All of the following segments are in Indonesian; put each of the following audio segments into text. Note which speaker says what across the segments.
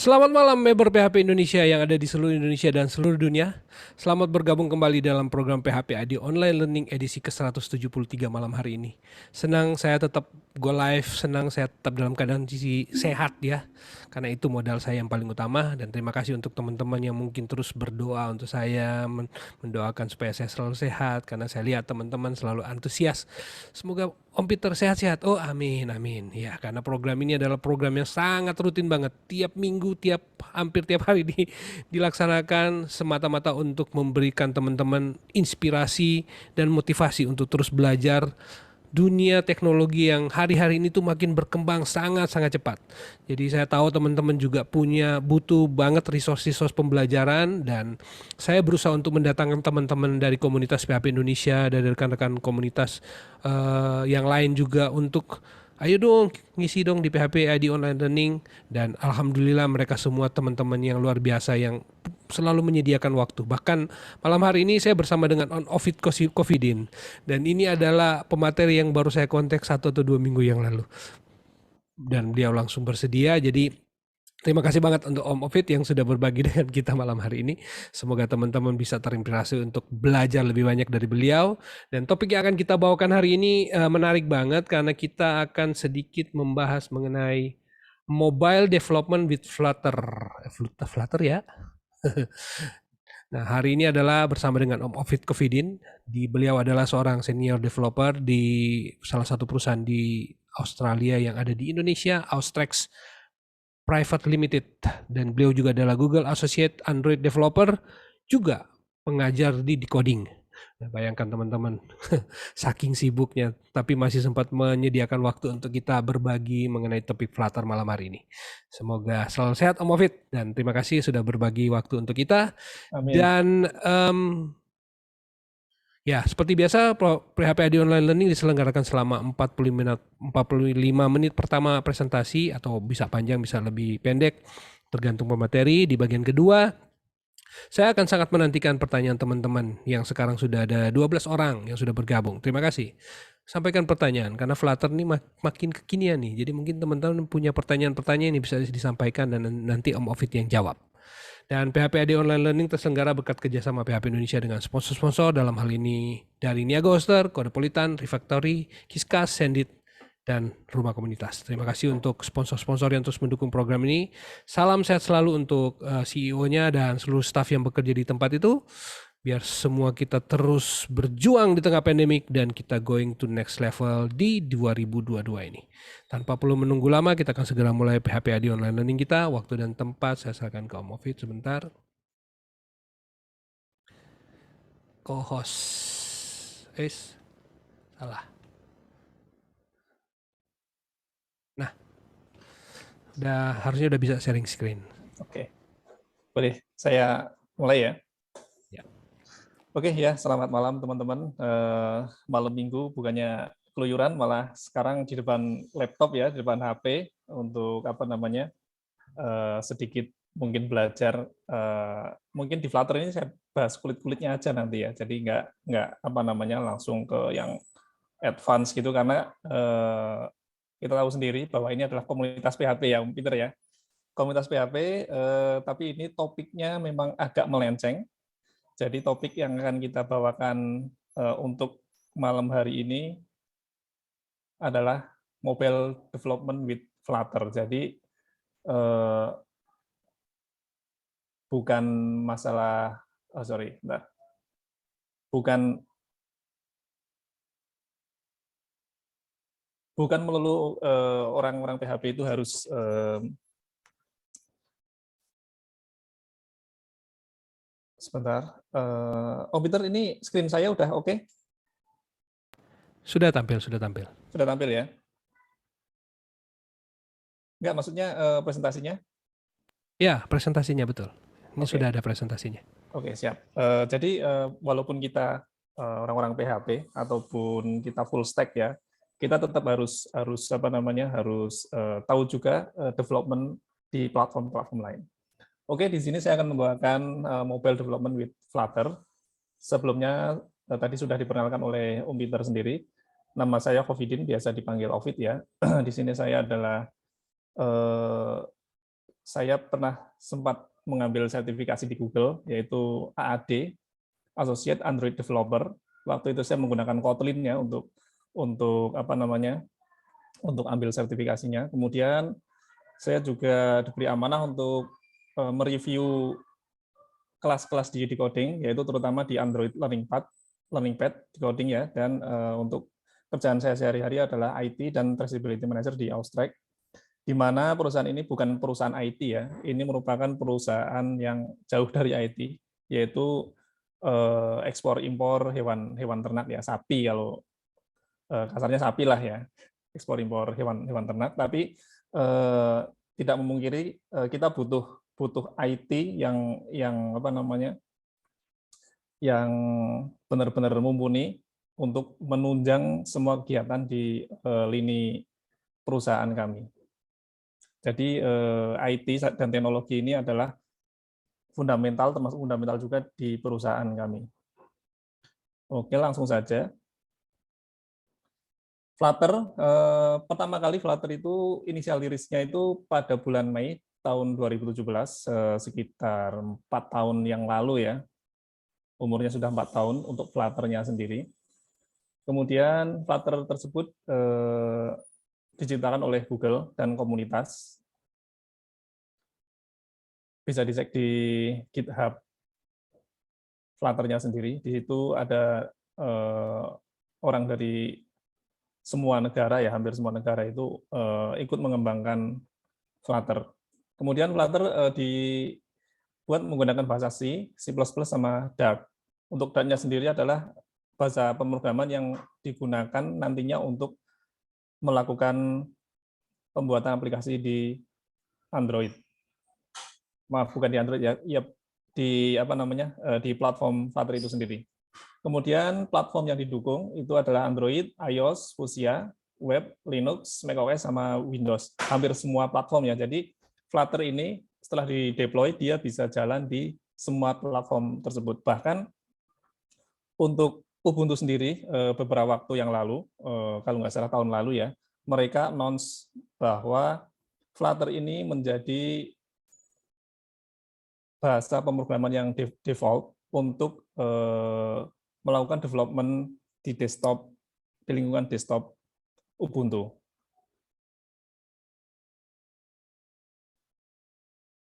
Speaker 1: Selamat malam member PHP Indonesia yang ada di seluruh Indonesia dan seluruh dunia. Selamat bergabung kembali dalam program PHP ID Online Learning edisi ke-173 malam hari ini. Senang saya tetap go live, senang saya tetap dalam keadaan sehat ya. Karena itu modal saya yang paling utama, dan terima kasih untuk teman-teman yang mungkin terus berdoa untuk saya, mendoakan supaya saya selalu sehat, karena saya lihat teman-teman selalu antusias. Semoga Om Peter sehat-sehat. Oh, amin, amin. Ya, karena program ini adalah program yang sangat rutin banget. Tiap minggu, hampir tiap hari dilaksanakan semata-mata untuk memberikan teman-teman inspirasi dan motivasi untuk terus belajar. Dunia teknologi yang hari-hari ini tuh makin berkembang sangat-sangat cepat. Jadi saya tahu teman-teman juga butuh banget resource-resource pembelajaran, dan saya berusaha untuk mendatangkan teman-teman dari komunitas PHP Indonesia, dari rekan-rekan komunitas yang lain juga untuk ayo dong ngisi dong di PHP ID Online Learning, dan alhamdulillah mereka semua teman-teman yang luar biasa yang selalu menyediakan waktu. Bahkan malam hari ini saya bersama dengan On Ofit Kofidin, dan ini adalah pemateri yang baru saya kontak 1 atau 2 minggu yang lalu, dan beliau langsung bersedia. Jadi terima kasih banget untuk Om Ofit yang sudah berbagi dengan kita malam hari ini. Semoga teman-teman bisa terinspirasi untuk belajar lebih banyak dari beliau. Dan topik yang akan kita bawakan hari ini menarik banget, karena kita akan sedikit membahas mengenai mobile development with Flutter. Flutter ya. Nah, hari ini adalah bersama dengan Om Ofit Kofidin. Beliau adalah seorang senior developer di salah satu perusahaan di Australia yang ada di Indonesia, Austrex Private Limited, dan beliau juga adalah Google Associate Android Developer, juga pengajar di Decoding. Nah, bayangkan teman-teman, saking sibuknya, tapi masih sempat menyediakan waktu untuk kita berbagi mengenai topik Flutter malam hari ini. Semoga selalu sehat Om Ofit, dan terima kasih sudah berbagi waktu untuk kita.
Speaker 2: Amin.
Speaker 1: Dan ya, seperti biasa, PHP ID Online Learning diselenggarakan selama 45 menit pertama presentasi, atau bisa panjang, bisa lebih pendek, tergantung pemateri. Di bagian kedua, saya akan sangat menantikan pertanyaan teman-teman yang sekarang sudah ada 12 orang yang sudah bergabung. Terima kasih. Sampaikan pertanyaan, karena Flutter ini makin kekinian nih. Jadi mungkin teman-teman punya pertanyaan-pertanyaan yang bisa disampaikan, dan nanti Om Ofit yang jawab. Dan PHP AD Online Learning terselenggara berkat kerjasama PHP Indonesia dengan sponsor-sponsor, dalam hal ini dari Niaga Hoster, Kodepolitan, Refactory, Kiskas, Sendit, dan Rumah Komunitas. Terima kasih untuk sponsor-sponsor yang terus mendukung program ini. Salam sehat selalu untuk CEO-nya dan seluruh staf yang bekerja di tempat itu. Biar semua kita terus berjuang di tengah pandemik, dan kita going to next level di 2022 ini. Tanpa perlu menunggu lama, kita akan segera mulai PHP AD Online Learning kita. Waktu dan tempat saya serahkan ke Om Ofit sebentar. Co-host. Salah. Nah, harusnya udah bisa sharing screen.
Speaker 2: Oke. Boleh saya mulai ya?
Speaker 1: Ya.
Speaker 2: Oke ya, selamat malam teman-teman. Malam minggu bukannya keluyuran, malah sekarang di depan laptop ya, di depan HP untuk sedikit mungkin belajar. Mungkin di Flutter ini saya bahas kulit-kulitnya aja nanti ya. Jadi nggak langsung ke yang advance gitu, karena kita tahu sendiri bahwa ini adalah komunitas PHP ya, Om Peter ya. Komunitas PHP, tapi ini topiknya memang agak melenceng. Jadi topik yang akan kita bawakan untuk malam hari ini adalah mobile development with Flutter. Jadi bukan masalah, bukan melulu orang-orang PHP itu harus sebentar. Om Peter, ini screen saya udah oke?
Speaker 1: Sudah tampil.
Speaker 2: Sudah tampil ya? Enggak, maksudnya presentasinya?
Speaker 1: Ya, presentasinya betul. Ini sudah ada presentasinya.
Speaker 2: Oke, siap. Jadi walaupun kita orang-orang PHP ataupun kita full stack ya, kita tetap harus tahu juga development di platform-platform lain. Oke, di sini saya akan membawakan mobile development with Flutter. Sebelumnya tadi sudah diperkenalkan oleh Om Peter sendiri. Nama saya Kofidin, biasa dipanggil Ofit ya. Di sini saya adalah saya pernah sempat mengambil sertifikasi di Google, yaitu AAD, Associate Android Developer. Waktu itu saya menggunakan Kotlin ya untuk apa namanya, untuk ambil sertifikasinya. Kemudian saya juga diberi amanah untuk mereview kelas-kelas di decoding, yaitu terutama di Android Learning Pad decoding ya, dan untuk kerjaan saya sehari-hari adalah IT dan Traceability Manager di Austrek, di mana perusahaan ini bukan perusahaan IT ya, ini merupakan perusahaan yang jauh dari IT, yaitu ekspor impor hewan ternak ya, sapi, kalau kasarnya sapi lah ya, ekspor impor hewan ternak. Tapi tidak memungkiri kita butuh IT yang apa namanya, yang benar-benar mumpuni untuk menunjang semua kegiatan di lini perusahaan kami. Jadi IT dan teknologi ini adalah fundamental, termasuk fundamental juga di perusahaan kami. Oke, langsung saja. Flutter, pertama kali Flutter itu inisial rilisnya itu pada bulan Mei tahun 2017, sekitar 4 tahun yang lalu ya. Umurnya sudah 4 tahun untuk Flutter-nya sendiri. Kemudian Flutter tersebut diciptakan oleh Google dan komunitas. Bisa dicek di GitHub Flutter-nya sendiri. Di situ ada orang dari semua negara ya, hampir semua negara itu ikut mengembangkan Flutter. Kemudian Flutter dibuat menggunakan bahasa C, C++, sama Dart. Untuk Dart-nya sendiri adalah bahasa pemrograman yang digunakan nantinya untuk melakukan pembuatan aplikasi di Android. Maaf, bukan di Android ya, di apa namanya, di platform Flutter itu sendiri. Kemudian platform yang didukung itu adalah Android, iOS, Fuchsia, Web, Linux, macOS, sama Windows. Hampir semua platform ya. Jadi Flutter ini setelah di-deploy, dia bisa jalan di semua platform tersebut. Bahkan untuk Ubuntu sendiri, beberapa waktu yang lalu, kalau nggak salah tahun lalu ya, mereka announce bahwa Flutter ini menjadi bahasa pemrograman yang default untuk melakukan development di desktop, di lingkungan desktop Ubuntu.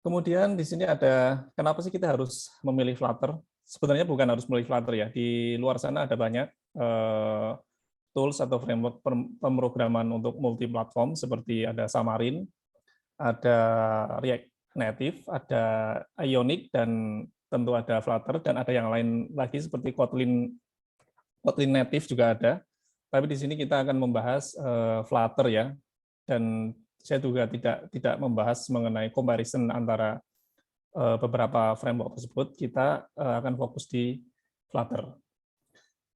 Speaker 2: Kemudian di sini ada, kenapa sih kita harus memilih Flutter? Sebenarnya bukan harus memilih Flutter ya, di luar sana ada banyak tools atau framework pemrograman untuk multi-platform, seperti ada Xamarin, ada React Native, ada Ionic, dan tentu ada Flutter, dan ada yang lain lagi seperti Kotlin Native juga ada. Tapi di sini kita akan membahas Flutter ya, dan saya juga tidak membahas mengenai comparison antara beberapa framework tersebut. Kita akan fokus di Flutter.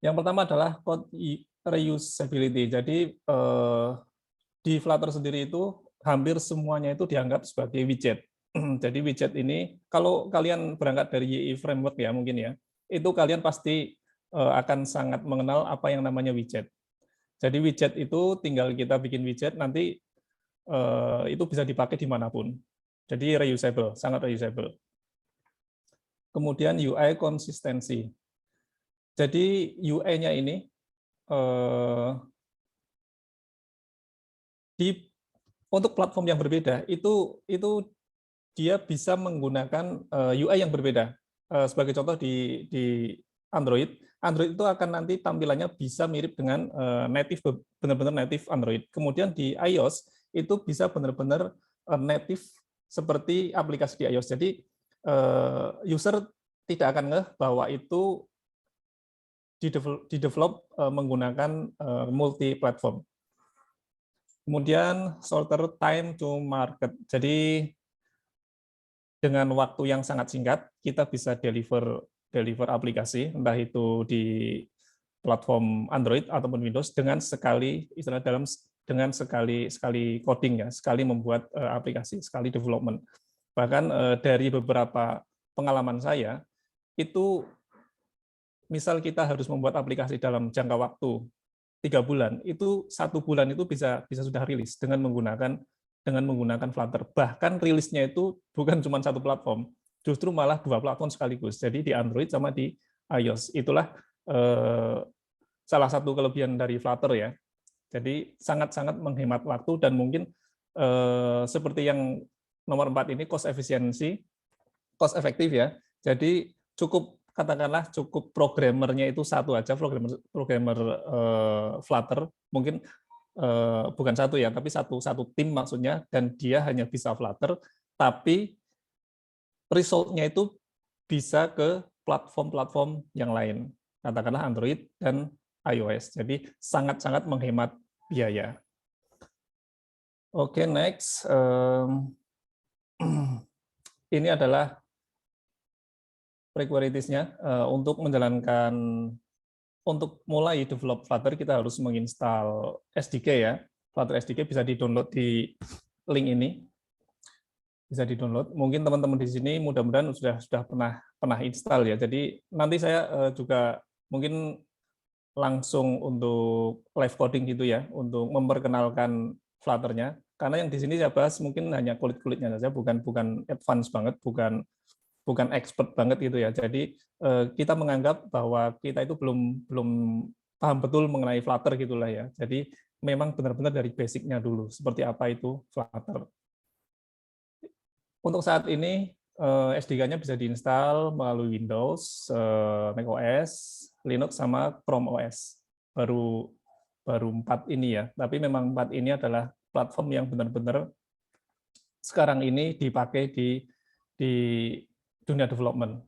Speaker 2: Yang pertama adalah code reusability. Jadi di Flutter sendiri itu hampir semuanya itu dianggap sebagai widget. Jadi widget ini, kalau kalian berangkat dari YI framework ya mungkin ya, itu kalian pasti akan sangat mengenal apa yang namanya widget. Jadi widget itu tinggal kita bikin widget, nanti itu bisa dipakai dimanapun. Jadi reusable, sangat reusable. Kemudian UI konsistensi. Jadi UI-nya ini untuk platform yang berbeda itu dia bisa menggunakan UI yang berbeda. Sebagai contoh di Android itu akan nanti tampilannya bisa mirip dengan native, benar-benar native Android. Kemudian di iOS itu bisa benar-benar native seperti aplikasi di iOS. Jadi user tidak akan ngeh bahwa itu di-develop menggunakan multi platform. Kemudian shorter time to market. Jadi dengan waktu yang sangat singkat kita bisa deliver aplikasi, entah itu di platform Android ataupun Windows, dengan sekali dengan sekali coding ya, sekali membuat aplikasi, sekali development. Bahkan dari beberapa pengalaman saya itu, misal kita harus membuat aplikasi dalam jangka waktu 3 bulan, itu 1 bulan itu bisa sudah rilis dengan menggunakan dengan menggunakan Flutter. Bahkan rilisnya itu bukan cuma satu platform, justru malah 2 platform sekaligus. Jadi di Android sama di iOS. Itulah salah satu kelebihan dari Flutter ya. Jadi sangat-sangat menghemat waktu dan mungkin seperti yang nomor 4 ini cost efisiensi, cost efektif ya. Jadi cukup katakanlah cukup programmernya itu satu aja, programmer Flutter mungkin bukan satu ya, tapi satu tim maksudnya, dan dia hanya bisa Flutter, tapi result-nya itu bisa ke platform-platform yang lain, katakanlah Android dan iOS. Jadi sangat-sangat menghemat biaya. Oke, next. Ini adalah prerequisite-nya untuk menjalankan, untuk mulai develop Flutter kita harus menginstal SDK ya. Flutter SDK bisa di-download di link ini. Bisa di-download. Mungkin teman-teman di sini mudah-mudahan sudah pernah install ya. Jadi nanti saya juga mungkin langsung untuk live coding gitu ya, untuk memperkenalkan Flutter-nya. Karena yang di sini saya bahas mungkin hanya kulit-kulitnya saja, bukan advance banget, bukan expert banget gitu ya. Jadi kita menganggap bahwa kita itu belum paham betul mengenai Flutter gitulah ya. Jadi memang benar-benar dari basic-nya dulu, seperti apa itu Flutter. Untuk saat ini SDK-nya bisa diinstal melalui Windows, macOS, Linux, sama Chrome OS. Baru 4 ini ya. Tapi memang 4 ini adalah platform yang benar-benar sekarang ini dipakai di dunia development.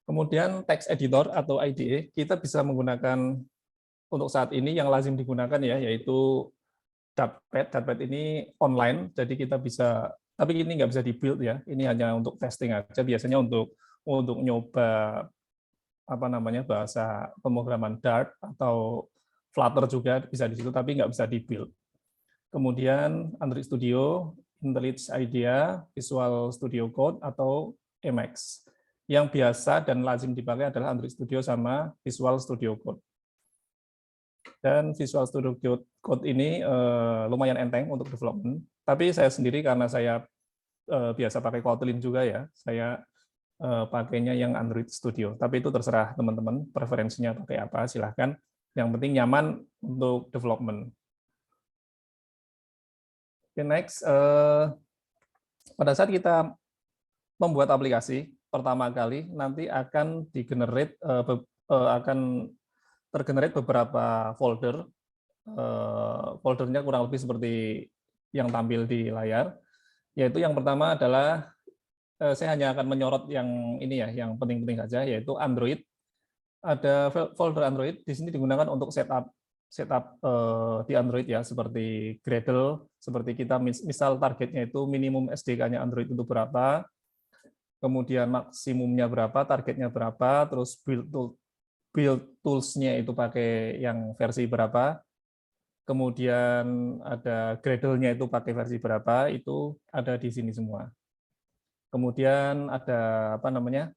Speaker 2: Kemudian text editor atau IDE, kita bisa menggunakan untuk saat ini yang lazim digunakan ya, yaitu Datpad. Datpad ini online, jadi kita bisa, tapi ini nggak bisa di-build ya, ini hanya untuk testing aja, biasanya untuk nyoba apa namanya bahasa pemrograman Dart atau Flutter juga bisa di situ, tapi nggak bisa di-build. Kemudian Android Studio, IntelliJ IDEA, Visual Studio Code, atau Emacs. Yang biasa dan lazim dipakai adalah Android Studio sama Visual Studio Code. Dan Visual Studio Code ini lumayan enteng untuk development. Tapi saya sendiri karena saya biasa pakai Kotlin juga ya, saya pakainya yang Android Studio. Tapi itu terserah teman-teman, preferensinya pakai apa, silahkan. Yang penting nyaman untuk development. Oke, next. Pada saat kita membuat aplikasi pertama kali, nanti akan di-generate, akan tergenerate beberapa folder. Foldernya kurang lebih seperti yang tampil di layar. Yaitu yang pertama adalah, saya hanya akan menyorot yang ini ya, yang penting-penting saja, yaitu Android. Ada folder Android, di sini digunakan untuk setup di Android ya, seperti Gradle, seperti kita misal targetnya itu minimum SDK-nya Android itu berapa, kemudian maksimumnya berapa, targetnya berapa, terus build tools-nya itu pakai yang versi berapa, kemudian ada Gradle-nya itu pakai versi berapa, itu ada di sini semua. Kemudian ada apa namanya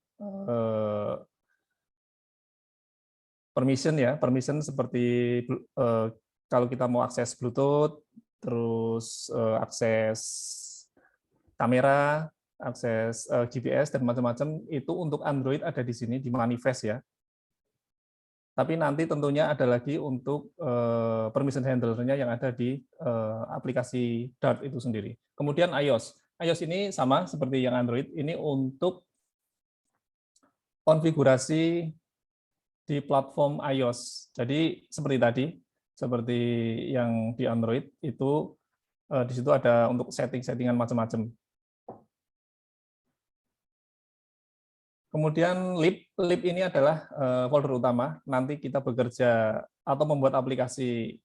Speaker 2: permission ya, permission seperti kalau kita mau akses Bluetooth, terus akses kamera, akses GPS dan macam-macam, itu untuk Android ada di sini di manifest ya. Tapi nanti tentunya ada lagi untuk permission handler-nya yang ada di aplikasi Dart itu sendiri. Kemudian iOS. iOS ini sama seperti yang Android, ini untuk konfigurasi di platform iOS. Jadi seperti tadi, seperti yang di Android itu di situ ada untuk setting-settingan macam-macam. Kemudian lib ini adalah folder utama. Nanti kita bekerja atau membuat aplikasi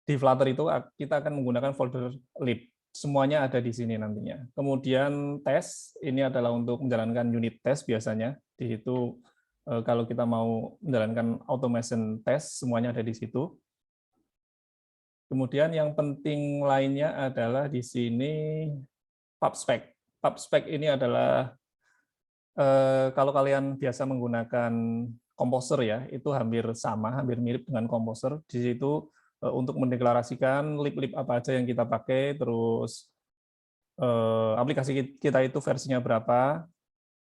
Speaker 2: di Flutter itu kita akan menggunakan folder lib. Semuanya ada di sini nantinya. Kemudian tes ini adalah untuk menjalankan unit test biasanya. Di situ kalau kita mau menjalankan automation test, semuanya ada di situ. Kemudian yang penting lainnya adalah di sini PubSpec. PubSpec ini adalah kalau kalian biasa menggunakan Composer ya, itu hampir sama, hampir mirip dengan Composer. Di situ untuk mendeklarasikan lip-lip apa aja yang kita pakai, terus aplikasi kita itu versinya berapa,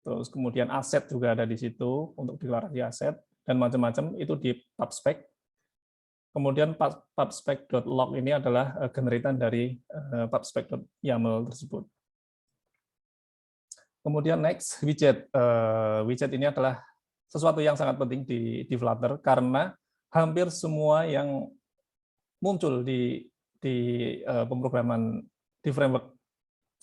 Speaker 2: terus kemudian aset juga ada di situ untuk deklarasi aset, dan macam-macam itu di pubspec. Kemudian pubspec.log ini adalah generatan dari pubspec.yaml tersebut. Kemudian next, widget. Widget ini adalah sesuatu yang sangat penting di Flutter karena hampir semua yang muncul di pemrograman di framework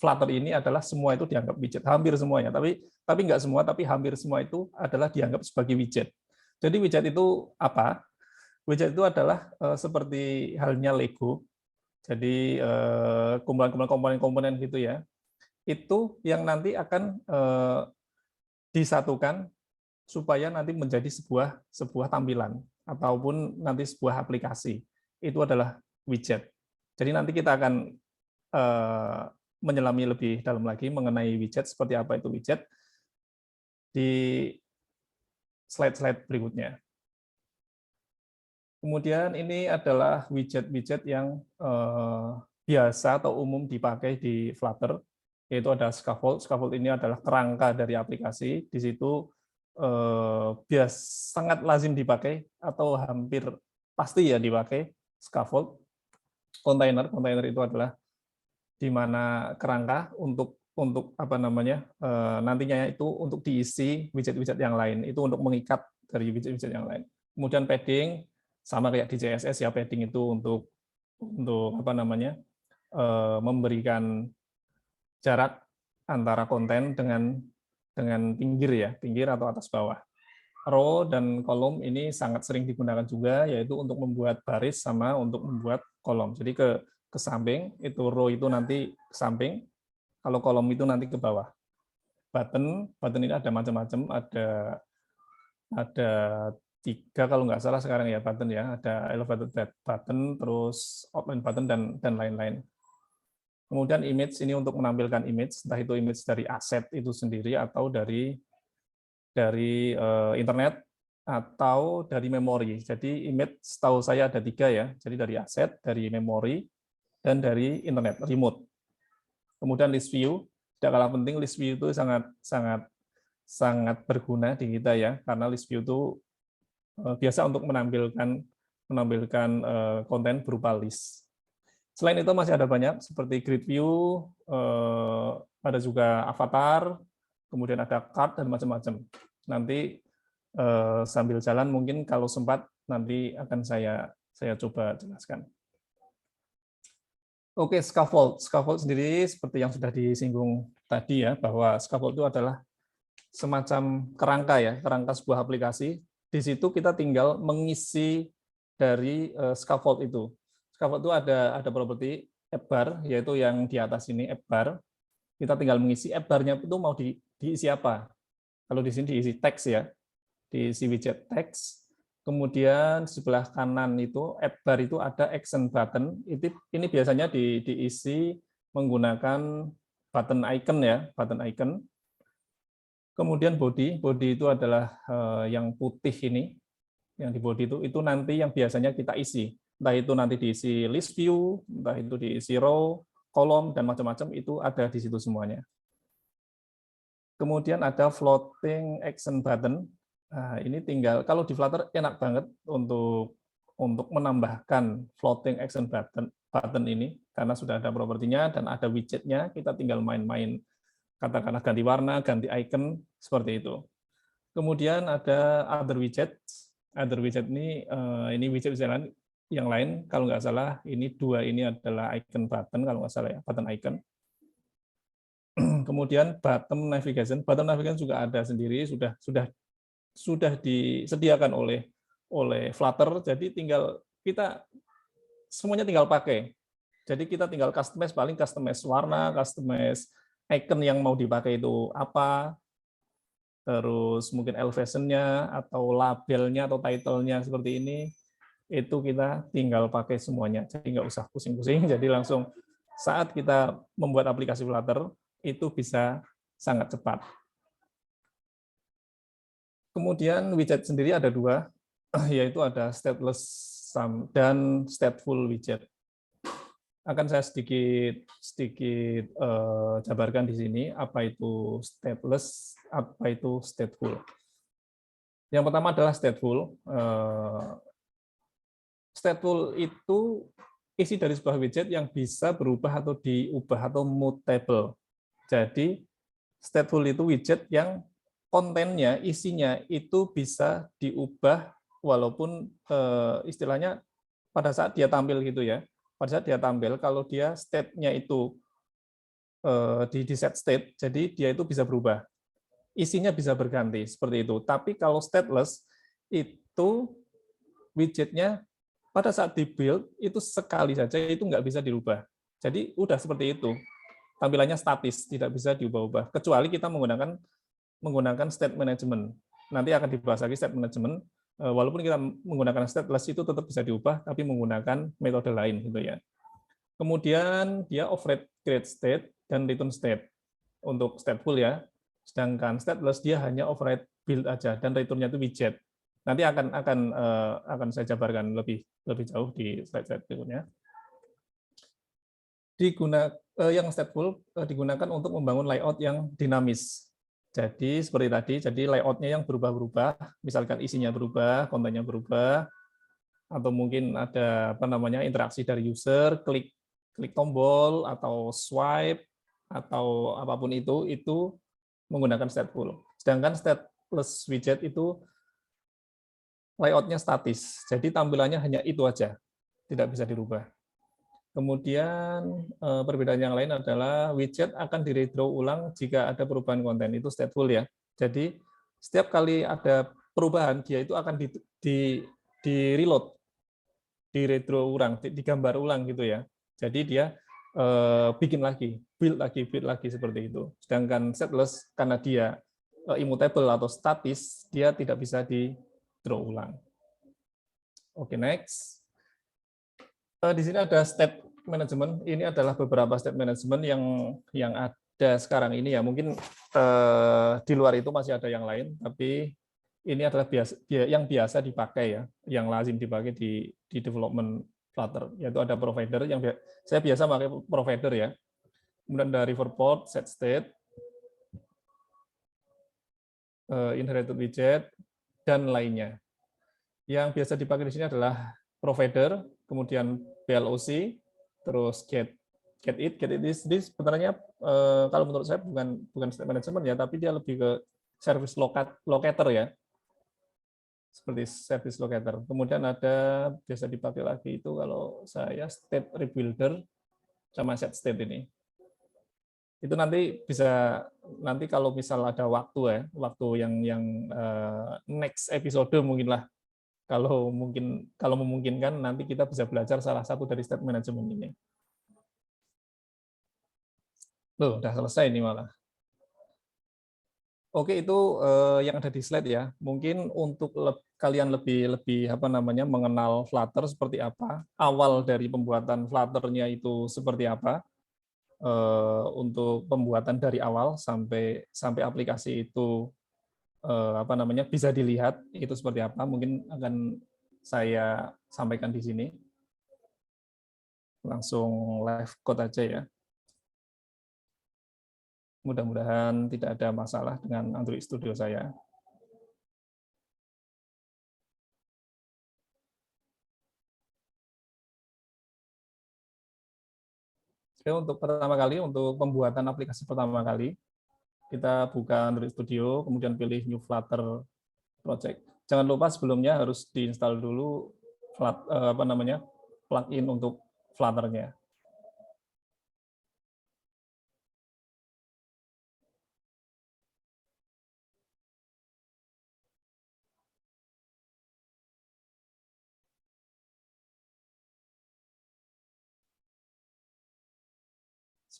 Speaker 2: Flutter ini adalah semua itu dianggap widget, hampir semuanya. Tapi nggak semua, tapi hampir semua itu adalah dianggap sebagai widget. Jadi widget itu apa? Widget itu adalah seperti halnya Lego. Jadi kumpulan-kumpulan komponen-komponen gitu ya. Itu yang nanti akan disatukan supaya nanti menjadi sebuah tampilan ataupun nanti sebuah aplikasi. Itu adalah widget. Jadi nanti kita akan menyelami lebih dalam lagi mengenai widget, seperti apa itu widget di slide-slide berikutnya. Kemudian ini adalah widget-widget yang biasa atau umum dipakai di Flutter, yaitu ada scaffold. Scaffold ini adalah kerangka dari aplikasi. Di situ sangat lazim dipakai atau hampir pasti ya dipakai scaffold. Container itu adalah di mana kerangka untuk apa namanya nantinya itu untuk diisi widget-widget yang lain, itu untuk mengikat dari widget-widget yang lain. Kemudian padding sama kayak di CSS ya, padding itu untuk apa namanya memberikan jarak antara konten dengan pinggir atau atas bawah. Row dan kolom ini sangat sering digunakan juga, yaitu untuk membuat baris sama untuk membuat kolom. Jadi ke samping, itu row itu nanti ke samping, kalau kolom itu nanti ke bawah. Button ini ada macam-macam, ada 3 kalau nggak salah sekarang ya button ya, ada elevated button, terus outline button dan lain-lain. Kemudian image ini untuk menampilkan image, entah itu image dari aset itu sendiri atau dari internet atau dari memori. Jadi image setahu saya ada 3 ya, jadi dari aset, dari memori, dan dari internet, remote. Kemudian list view, tidak kalah penting, list view itu sangat berguna di kita ya, karena list view itu biasa untuk menampilkan konten berupa list. Selain itu masih ada banyak seperti grid view, ada juga avatar, kemudian ada card dan macam-macam. Nanti sambil jalan mungkin kalau sempat nanti akan saya coba jelaskan. Oke, scaffold. Scaffold sendiri seperti yang sudah disinggung tadi ya, bahwa scaffold itu adalah semacam kerangka ya, kerangka sebuah aplikasi. Di situ kita tinggal mengisi dari scaffold itu. Scaffold itu ada properti app bar, yaitu yang di atas ini app bar. Kita tinggal mengisi app bar-nya itu mau diisi apa. Kalau di sini diisi teks ya, diisi widget teks. Kemudian sebelah kanan itu app bar itu ada action button. Ini biasanya diisi menggunakan button icon ya, button icon. Kemudian body itu adalah yang putih ini, yang di body itu nanti yang biasanya kita isi. Entah itu nanti diisi list view, entah itu diisi row, kolom, dan macam-macam, itu ada di situ semuanya. Kemudian ada floating action button. Nah, ini tinggal, kalau di Flutter enak banget untuk menambahkan floating action button ini, karena sudah ada propertinya dan ada widgetnya, kita tinggal main-main, katakanlah ganti warna, ganti icon, seperti itu. Kemudian ada other widget. Other widget ini widget yang lain, kalau nggak salah, ini 2 ini adalah icon button, kalau nggak salah ya, button icon. Kemudian bottom navigation juga ada sendiri, sudah disediakan oleh Flutter, jadi tinggal kita semuanya tinggal pakai. Jadi kita tinggal customize warna, customize icon yang mau dipakai itu apa, terus mungkin elevation-nya atau labelnya atau title-nya seperti ini, itu kita tinggal pakai semuanya. Jadi nggak usah pusing-pusing, jadi langsung saat kita membuat aplikasi Flutter itu bisa sangat cepat. Kemudian widget sendiri ada 2, yaitu ada stateless dan stateful widget. Akan saya sedikit jabarkan di sini apa itu stateless, apa itu stateful. Yang pertama adalah stateful. Stateful itu isi dari sebuah widget yang bisa berubah atau diubah atau mutable. Jadi stateful itu widget yang kontennya, isinya itu bisa diubah walaupun istilahnya pada saat dia tampil gitu ya. Pada saat dia tampil, kalau dia state-nya itu di set state, jadi dia itu bisa berubah. Isinya bisa berganti, seperti itu. Tapi kalau stateless, itu widgetnya pada saat di-build, itu sekali saja, itu nggak bisa dirubah. Jadi udah seperti itu. Tampilannya statis, tidak bisa diubah-ubah. Kecuali kita menggunakan state management. Nanti akan dibahas lagi state management. Walaupun kita menggunakan stateless, itu tetap bisa diubah, tapi menggunakan metode lain gitu ya. Kemudian dia override create state dan return state untuk stateful ya. Sedangkan stateless dia hanya override build aja dan returnnya itu widget. Nanti akan saya jabarkan lebih jauh di slide berikutnya. Yang stateful digunakan untuk membangun layout yang dinamis. Jadi seperti tadi, jadi layoutnya yang berubah-berubah, misalkan isinya berubah, kontennya berubah, atau mungkin ada interaksi dari user, klik tombol atau swipe atau apapun itu menggunakan stateful. Sedangkan stateless widget itu layoutnya statis, jadi tampilannya hanya itu aja, tidak bisa dirubah. Kemudian perbedaan yang lain adalah widget akan di-redraw ulang jika ada perubahan konten, itu stateful ya. Jadi setiap kali ada perubahan, dia itu akan di-reload, di-redraw ulang, digambar ulang gitu ya. Jadi dia bikin lagi, build lagi seperti itu. Sedangkan stateless karena dia immutable atau statis, dia tidak bisa di-draw ulang. Oke, next. Di sini ada state management. Ini adalah beberapa state management yang ada sekarang ini ya. Mungkin di luar itu masih ada yang lain, tapi ini adalah yang biasa dipakai ya, yang lazim dipakai di development Flutter. Yaitu ada provider yang saya biasa pakai provider ya. Kemudian ada riverport, set state, inherited widget, dan lainnya. Yang biasa dipakai di sini adalah provider, kemudian PLOC, terus get it ini sebenarnya kalau menurut saya bukan state management ya, tapi dia lebih ke service locator ya, seperti service locator. Kemudian ada biasa dipakai lagi itu kalau saya state rebuilder sama set state ini. Itu nanti kalau misal ada waktu yang next episode mungkin lah. Kalau memungkinkan nanti kita bisa belajar salah satu dari state management ini. Loh, udah selesai ini malah. Oke, itu yang ada di slide ya. Mungkin untuk kalian lebih mengenal Flutter seperti apa, awal dari pembuatan Flutter-nya itu seperti apa, untuk pembuatan dari awal sampai aplikasi itu bisa dilihat itu seperti apa, mungkin akan saya sampaikan di sini. Langsung live code aja ya. Mudah-mudahan tidak ada masalah dengan Android Studio saya. Oke, untuk pertama kali, untuk pembuatan aplikasi pertama kali, kita buka Android Studio, kemudian pilih New Flutter Project. Jangan lupa sebelumnya harus diinstal dulu plugin untuk Flutter-nya.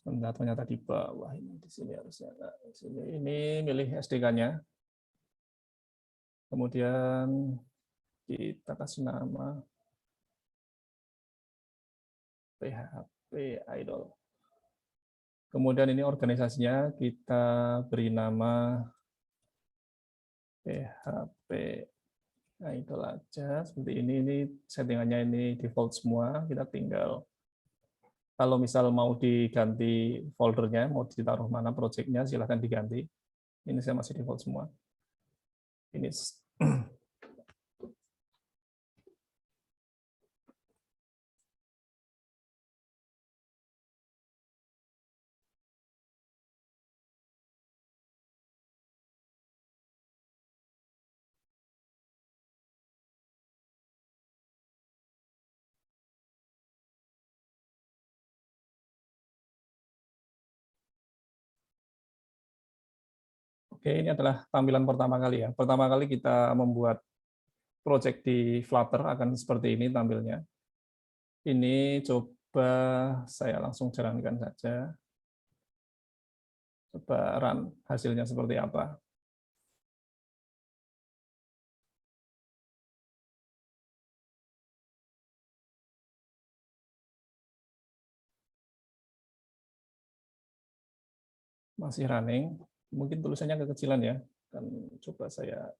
Speaker 2: Sebentar, ternyata di bawah ini, di sini harusnya. Ini milih SDK-nya. Kemudian kita kasih nama PHP Idol. Kemudian ini organisasinya kita beri nama PHP Nah, itulah aja seperti ini. Ini settingannya ini default semua. Kita tinggal kalau misal mau diganti foldernya, mau ditaruh mana projectnya, silahkan diganti. Ini saya masih default semua. Ini Oke, ini adalah tampilan pertama kali ya. Pertama kali kita membuat project di Flutter akan seperti ini tampilnya. Ini coba saya langsung jalankan saja. Coba run hasilnya seperti apa. Masih running. Mungkin tulisannya kekecilan ya. Dan coba saya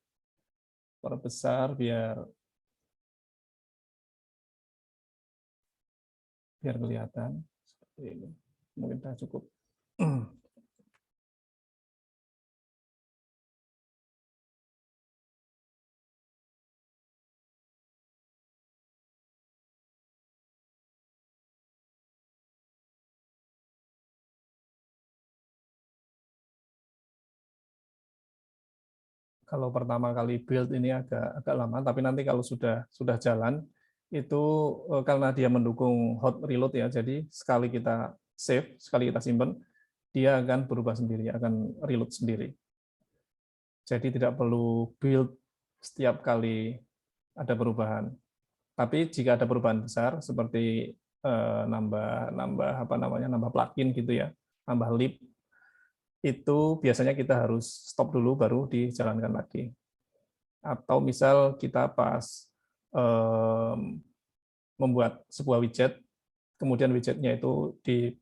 Speaker 2: perbesar biar kelihatan seperti ini. Mungkin sudah cukup. Kalau pertama kali build ini agak lama, tapi nanti kalau sudah jalan itu karena dia mendukung hot reload ya, jadi sekali kita save, sekali kita simpan, dia akan berubah sendiri, akan reload sendiri. Jadi tidak perlu build setiap kali ada perubahan. Tapi jika ada perubahan besar seperti nambah plugin gitu ya, nambah lib, itu biasanya kita harus stop dulu baru dijalankan lagi. Atau misal kita pas membuat sebuah widget, kemudian widgetnya itu di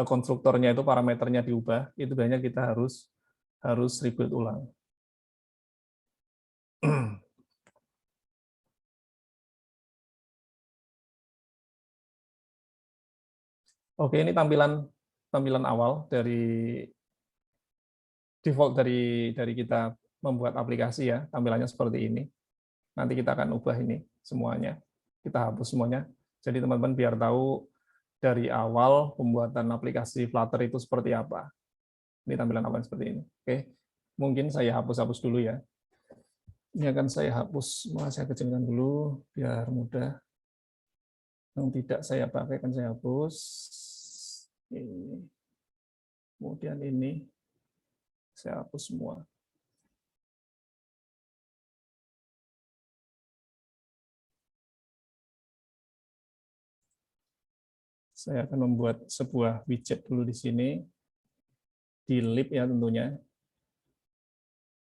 Speaker 2: konstruktornya itu parameternya diubah, itu biasanya kita harus rebuild ulang. Oke, ini tampilan awal dari default dari kita membuat aplikasi ya, tampilannya seperti ini. Nanti kita akan ubah ini semuanya. Kita hapus semuanya. Jadi teman-teman biar tahu dari awal pembuatan aplikasi Flutter itu seperti apa. Ini tampilan awal seperti ini. Oke, mungkin saya hapus dulu ya. Ini akan saya hapus, saya kecilkan dulu biar mudah. Yang tidak saya pakai akan saya hapus. Ini. Kemudian ini saya hapus semua. Saya akan membuat sebuah widget dulu di sini, di lib ya tentunya.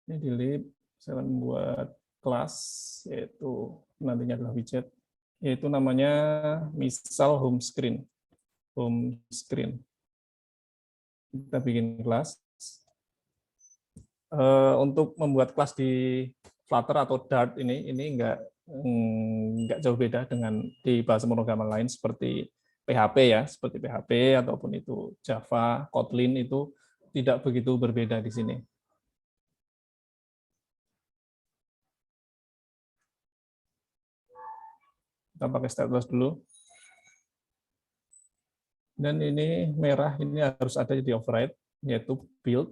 Speaker 2: Ini di lib, saya akan membuat kelas, yaitu nantinya adalah widget, yaitu namanya misal home screen. Home screen. Kita bikin kelas. Untuk membuat kelas di Flutter atau Dart ini nggak jauh beda dengan di bahasa pemrograman lain seperti PHP ya, seperti PHP ataupun itu Java, Kotlin itu tidak begitu berbeda di sini. Kita pakai stateless dulu. Dan ini merah ini harus ada di override, yaitu build.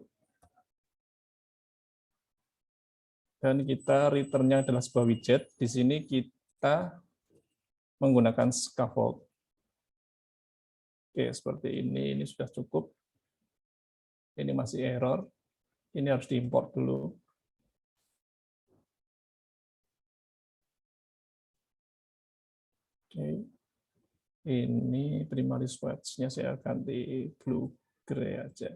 Speaker 2: Dan kita return-nya adalah sebuah widget. Di sini kita menggunakan scaffold. Oke, seperti ini sudah cukup. Ini masih error. Ini harus diimport dulu. Oke. Ini primary swatch-nya saya ganti blue gray aja.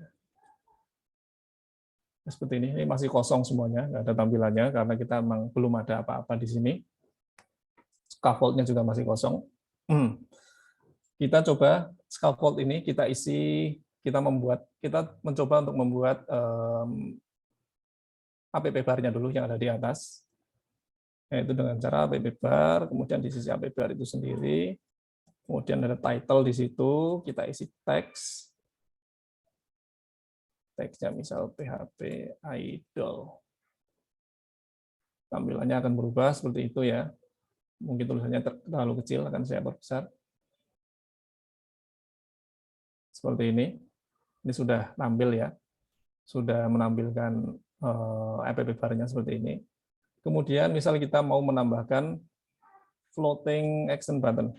Speaker 2: Seperti ini masih kosong semuanya, nggak ada tampilannya karena kita memang belum ada apa-apa di sini. Scaffold-nya juga masih kosong. Kita coba scaffold ini kita isi, kita mencoba untuk membuat app bar-nya dulu yang ada di atas. yaitu dengan cara app bar, kemudian di sisi app bar itu sendiri, kemudian ada title di situ, kita isi teks, teksnya misal PHP idol. Tampilannya akan berubah seperti itu ya. Mungkin tulisannya terlalu kecil, akan saya perbesar. Seperti ini. Ini sudah tampil ya. Sudah menampilkan app bar-nya seperti ini. Kemudian misal kita mau menambahkan floating action button.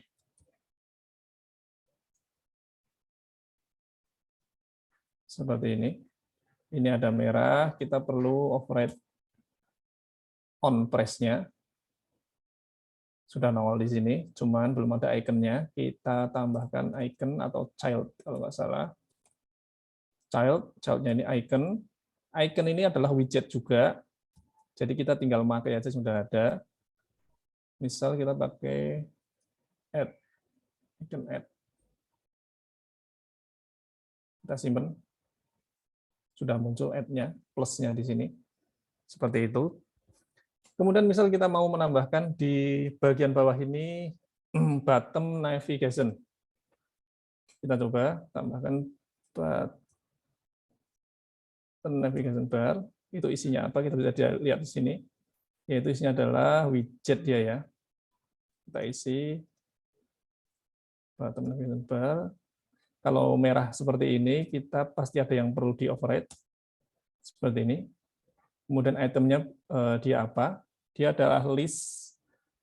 Speaker 2: Seperti ini. Ini ada merah, kita perlu override on press-nya. Sudah nongol di sini, cuman belum ada ikonnya. Kita tambahkan icon atau child kalau nggak salah. Child-nya ini icon. Icon ini adalah widget juga. Jadi kita tinggal pakai aja sudah ada. Misal kita pakai add, icon add. Kita simpan. Sudah muncul add-nya, plus-nya di sini. Seperti itu. Kemudian misal kita mau menambahkan di bagian bawah ini bottom navigation. Kita coba tambahkan button navigation bar. Itu isinya apa? Kita bisa lihat di sini. Yaitu isinya adalah widget dia ya. Kita isi bottom navigation bar. Kalau merah seperti ini, kita pasti ada yang perlu di override. Seperti ini. Kemudian itemnya dia apa? Dia adalah list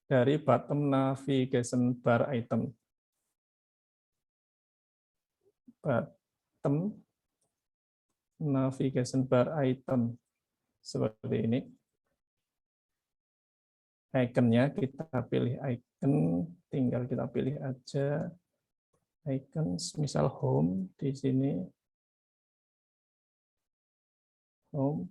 Speaker 2: dari bottom navigation bar item. Bottom navigation bar item. Seperti ini. Ikonnya kita pilih icon, tinggal kita pilih aja icon, misal home di sini. Home.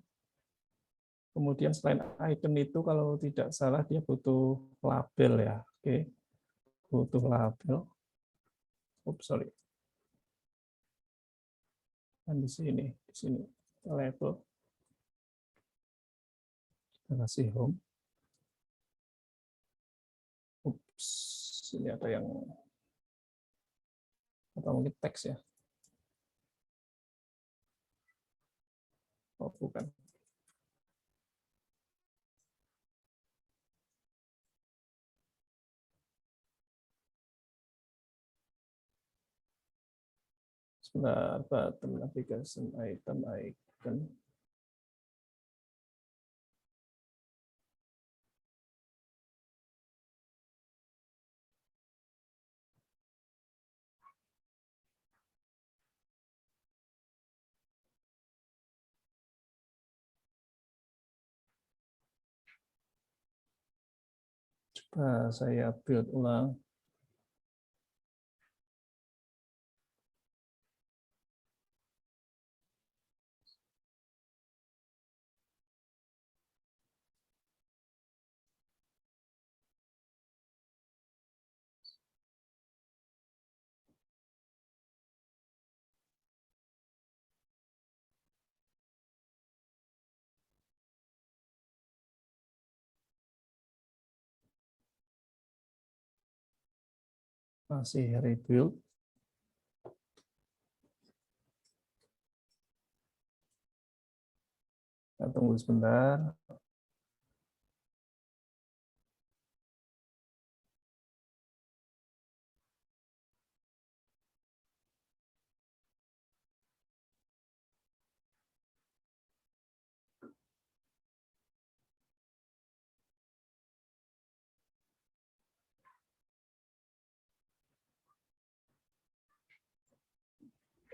Speaker 2: Kemudian selain icon itu kalau tidak salah dia butuh label ya. Oke. Butuh label. Oops, sorry. Dan di sini label. Kita kasih home. Oops, ini ada yang atau mungkin teks ya. Oh, bukan. Sebentar, button navigation item icon. Coba saya build ulang. Masih rebuild. Kita tunggu sebentar.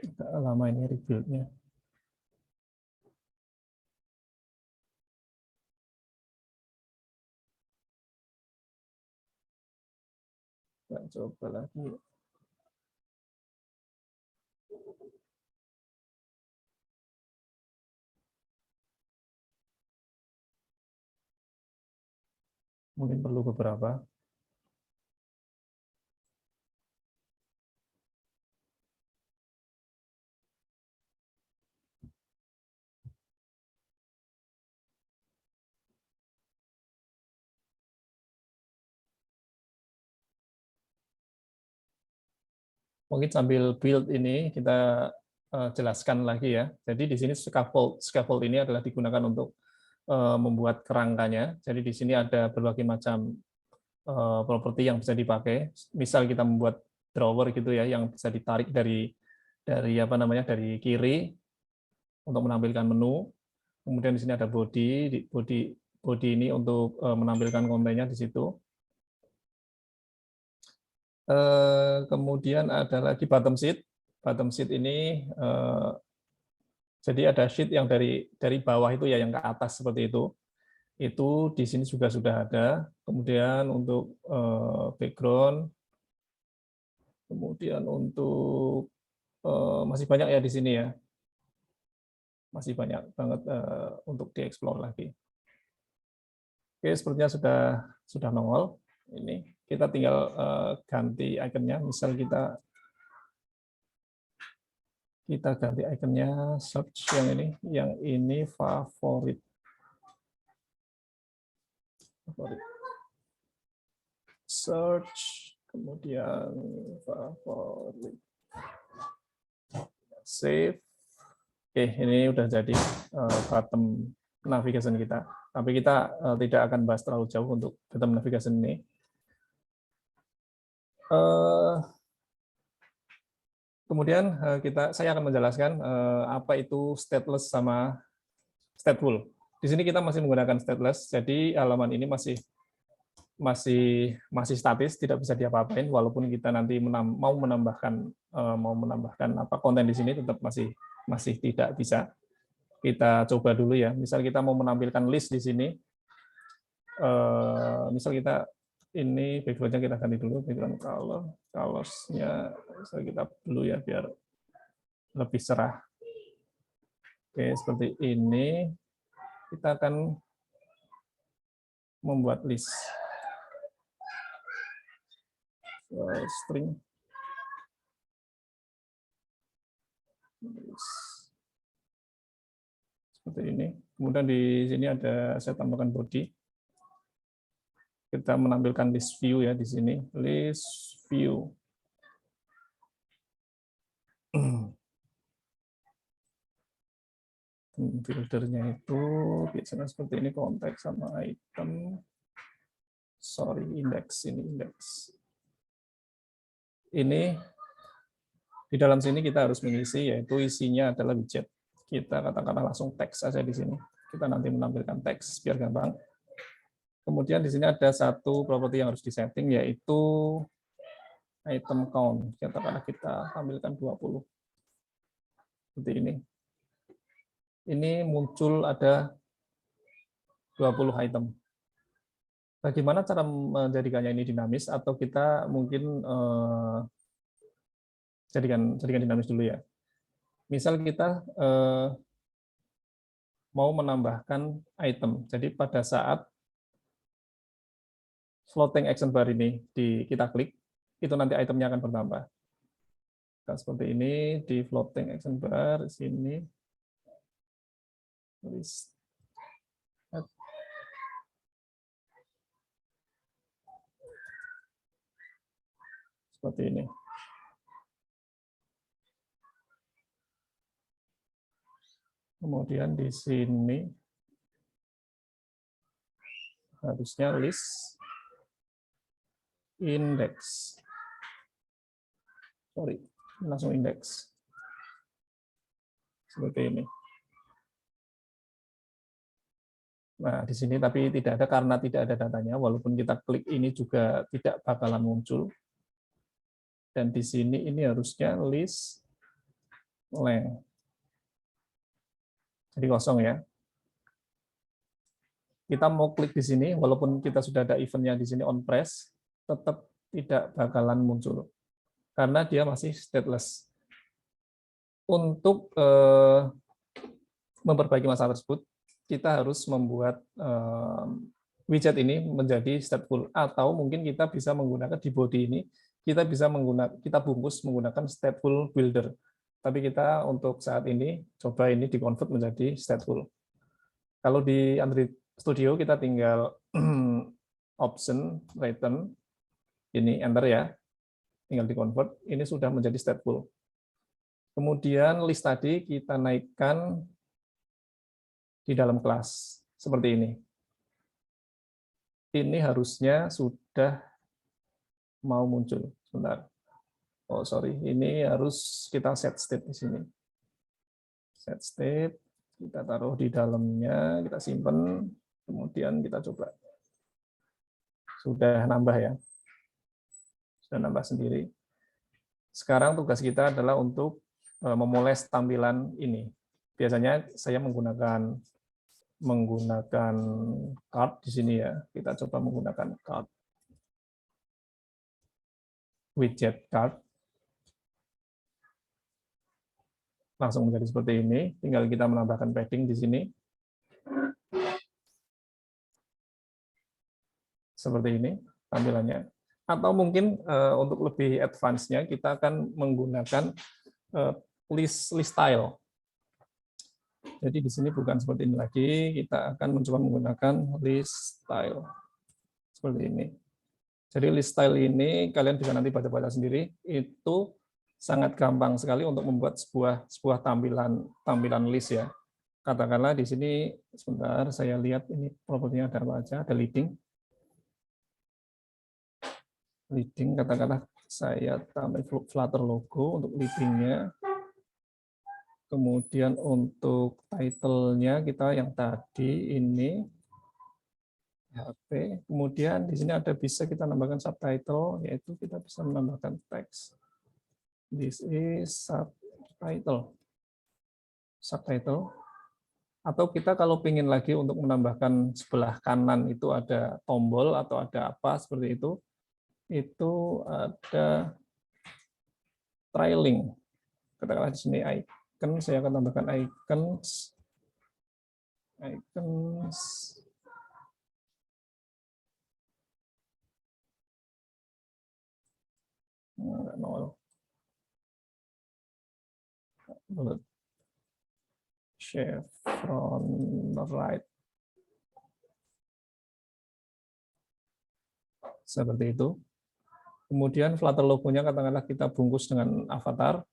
Speaker 2: Agak lama ini rebuild-nya. Kita coba lagi. Mungkin perlu beberapa. Mungkin sambil build ini kita jelaskan lagi ya. Jadi di sini scaffold ini adalah digunakan untuk membuat kerangkanya. Jadi di sini ada berbagai macam properti yang bisa dipakai. Misal kita membuat drawer gitu ya, yang bisa ditarik dari apa namanya, dari kiri untuk menampilkan menu. Kemudian di sini ada body ini untuk menampilkan kontennya di situ. Kemudian ada lagi bottom sheet. Bottom sheet ini jadi ada sheet yang dari bawah itu ya, yang ke atas seperti itu. Itu di sini juga sudah ada. Kemudian untuk background, kemudian untuk masih banyak ya di sini ya. Masih banyak banget untuk dieksplor lagi. Oke, sepertinya sudah nongol. Ini kita tinggal ganti ikonnya. Misal kita ganti ikonnya search yang ini favorit. Search, kemudian favorit. Save. Oke, ini udah jadi bottom navigation kita. Tapi kita tidak akan bahas terlalu jauh untuk bottom navigation ini. Kemudian saya akan menjelaskan apa itu stateless sama stateful. Di sini kita masih menggunakan stateless, jadi halaman ini masih statis, tidak bisa diapa-apain. Walaupun kita nanti mau menambahkan apa konten di sini, tetap masih tidak bisa. Kita coba dulu ya. Misal kita mau menampilkan list di sini. Misal kita ini background-nya kita ganti dulu, background colors-nya kita dulu ya biar lebih cerah. Oke, seperti ini kita akan membuat list string seperti ini. Kemudian di sini ada saya tambahkan body. Kita menampilkan list view ya di sini, list view. Filternya itu biasanya seperti ini, konteks sama item. Sorry, index ini index. Ini di dalam sini kita harus mengisi, yaitu isinya adalah widget. Kita katakanlah langsung teks saja di sini. Kita nanti menampilkan teks biar gampang. Kemudian di sini ada satu properti yang harus disetting, yaitu item count. Katakanlah kita tampilkan 20. Seperti ini. Ini muncul ada 20 item. Bagaimana cara menjadikannya ini dinamis, atau kita mungkin jadikan dinamis dulu ya. Misal kita mau menambahkan item. Jadi pada saat floating action bar ini kita klik, itu nanti itemnya akan bertambah. Nah, seperti ini di floating action bar sini. Seperti ini. Kemudian di sini harusnya list index. Sorry, langsung index. Seperti ini. Nah, di sini tapi tidak ada karena tidak ada datanya, walaupun kita klik ini juga tidak bakalan muncul. Dan di sini ini harusnya list length. Jadi kosong ya. Kita mau klik di sini, walaupun kita sudah ada eventnya di sini on press, tetap tidak bakalan muncul karena dia masih stateless. Untuk memperbaiki masalah tersebut, kita harus membuat widget ini menjadi stateful, atau mungkin kita bisa menggunakan di body ini, kita bungkus menggunakan stateful builder. Tapi kita untuk saat ini coba ini di-convert menjadi stateful. Kalau di Android Studio kita tinggal option return, ini enter ya. tinggal di convert, ini sudah menjadi stateful. Kemudian list tadi kita naikkan di dalam kelas seperti ini. Ini harusnya sudah mau muncul. Sebentar. Oh, sorry. Ini harus kita set state di sini. Set state, kita taruh di dalamnya, kita simpan, kemudian kita coba. Sudah nambah ya. Sudah nambah sendiri. Sekarang tugas kita adalah untuk memoles tampilan ini. Biasanya saya menggunakan card di sini ya. Kita coba menggunakan card. Widget card. Langsung menjadi seperti ini. Tinggal kita menambahkan padding di sini. Seperti ini tampilannya. Atau mungkin untuk lebih advance-nya kita akan menggunakan list style. Jadi di sini bukan seperti ini lagi, kita akan mencoba menggunakan list style. Seperti ini. Jadi list style ini kalian bisa nanti baca-baca sendiri, itu sangat gampang sekali untuk membuat sebuah tampilan list ya. Katakanlah di sini sebentar saya lihat ini propertinya ada apa aja, ada leading. Leading katakanlah saya tambah Flutter logo untuk leadingnya. Kemudian untuk title-nya kita yang tadi ini HP. Kemudian di sini ada bisa kita nambahkan subtitle, yaitu kita bisa menambahkan teks. This is subtitle. Subtitle. Atau kita kalau ingin lagi untuk menambahkan sebelah kanan itu ada tombol atau ada apa seperti itu ada trailing. Katakanlah di sini icon, saya akan tambahkan icons. Nol. Chevron right. Seperti itu. Kemudian Flutter logonya katakanlah kita bungkus dengan avatar.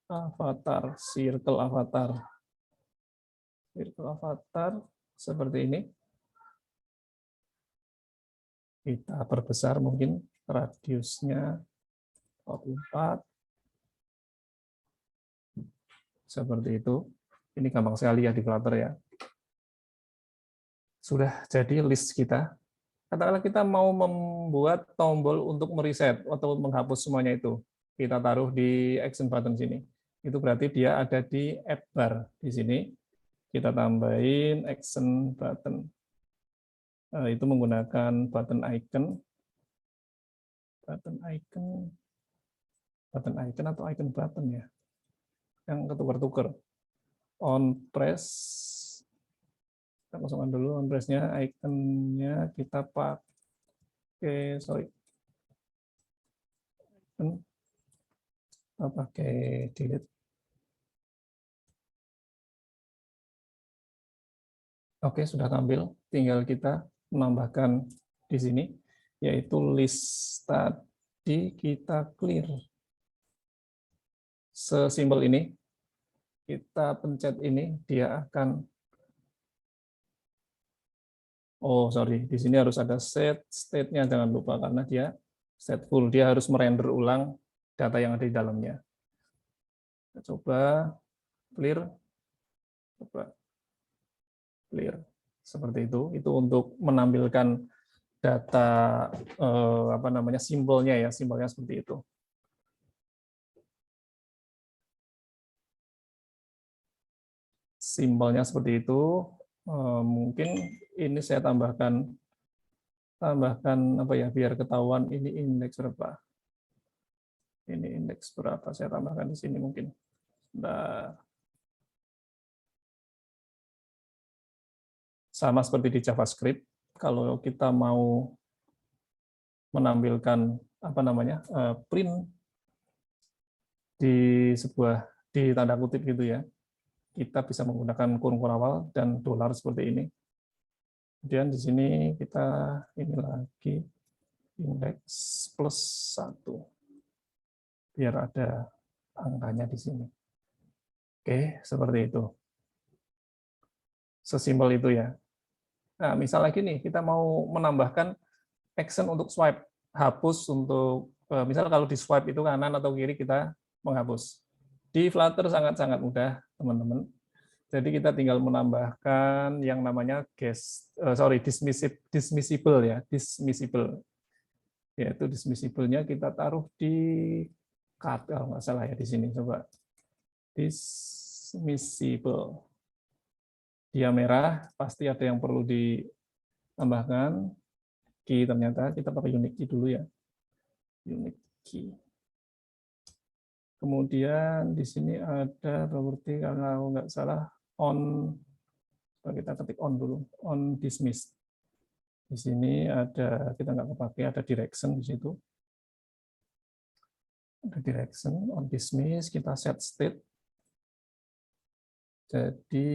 Speaker 2: Circle avatar seperti ini. Kita perbesar mungkin radiusnya 44. Seperti itu. Ini gampang sekali ya di Flutter ya. Sudah jadi list kita. Katakanlah kita mau membuat tombol untuk mereset atau menghapus semuanya itu. Kita taruh di action button sini. Itu berarti dia ada di add bar di sini. Kita tambahin action button. Itu menggunakan button icon atau icon button ya. Yang ketukar-tukar. On press. Kita kosongkan dulu on press-nya, iconnya kita pakai delete. Oke, sudah tampil. Tinggal kita menambahkan di sini, yaitu list tadi kita clear. Sesimpel ini, kita pencet ini, dia akan di sini harus ada set state-nya, jangan lupa karena dia stateful, dia harus merender ulang data yang ada di dalamnya. Kita coba clear, seperti itu untuk menampilkan data simbolnya ya, simbolnya seperti itu. Simbolnya seperti itu. Mungkin ini saya tambahkan apa ya biar ketahuan ini indeks berapa. Ini indeks berapa saya tambahkan di sini mungkin. Sama seperti di JavaScript, kalau kita mau menampilkan print di tanda kutip gitu ya, kita bisa menggunakan kurung kurawal dan dolar seperti ini. Kemudian di sini kita ini lagi index plus 1. Biar ada angkanya di sini. Oke, seperti itu. Sesimpel itu ya. Nah, misal lagi nih, kita mau menambahkan action untuk swipe. Hapus untuk, misal kalau di swipe itu kanan atau kiri, kita menghapus. Di Flutter sangat-sangat mudah, teman-teman. Jadi kita tinggal menambahkan yang namanya dismissible ya, dismissible. Yaitu dismissible-nya kita taruh di cut, kalau nggak salah ya di sini, coba. Dismissible. Dia merah, pasti ada yang perlu ditambahkan. Key ternyata kita pakai unique key dulu ya. Unique key. Kemudian di sini ada properti, kalau nggak salah on, kita ketik on dulu, on dismiss. Di sini ada, kita nggak kepake, ada direction di situ. Ada direction on dismiss, kita set state. Jadi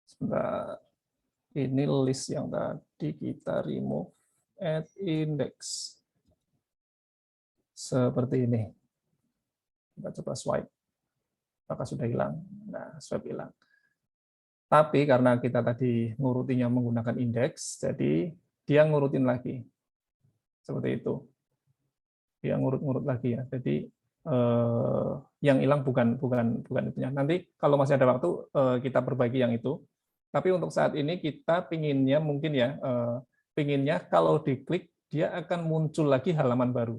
Speaker 2: sebentar, ini list yang tadi kita remove at index. Seperti ini. Kita coba swipe. Apakah sudah hilang? Nah, swipe hilang. Tapi karena kita tadi ngurutinya menggunakan indeks, jadi dia ngurutin lagi. Seperti itu. Dia ngurut-ngurut lagi ya. Jadi yang hilang bukan itunya. Nanti kalau masih ada waktu kita perbaiki yang itu. Tapi untuk saat ini kita pinginnya mungkin ya, pinginnya kalau diklik dia akan muncul lagi halaman baru.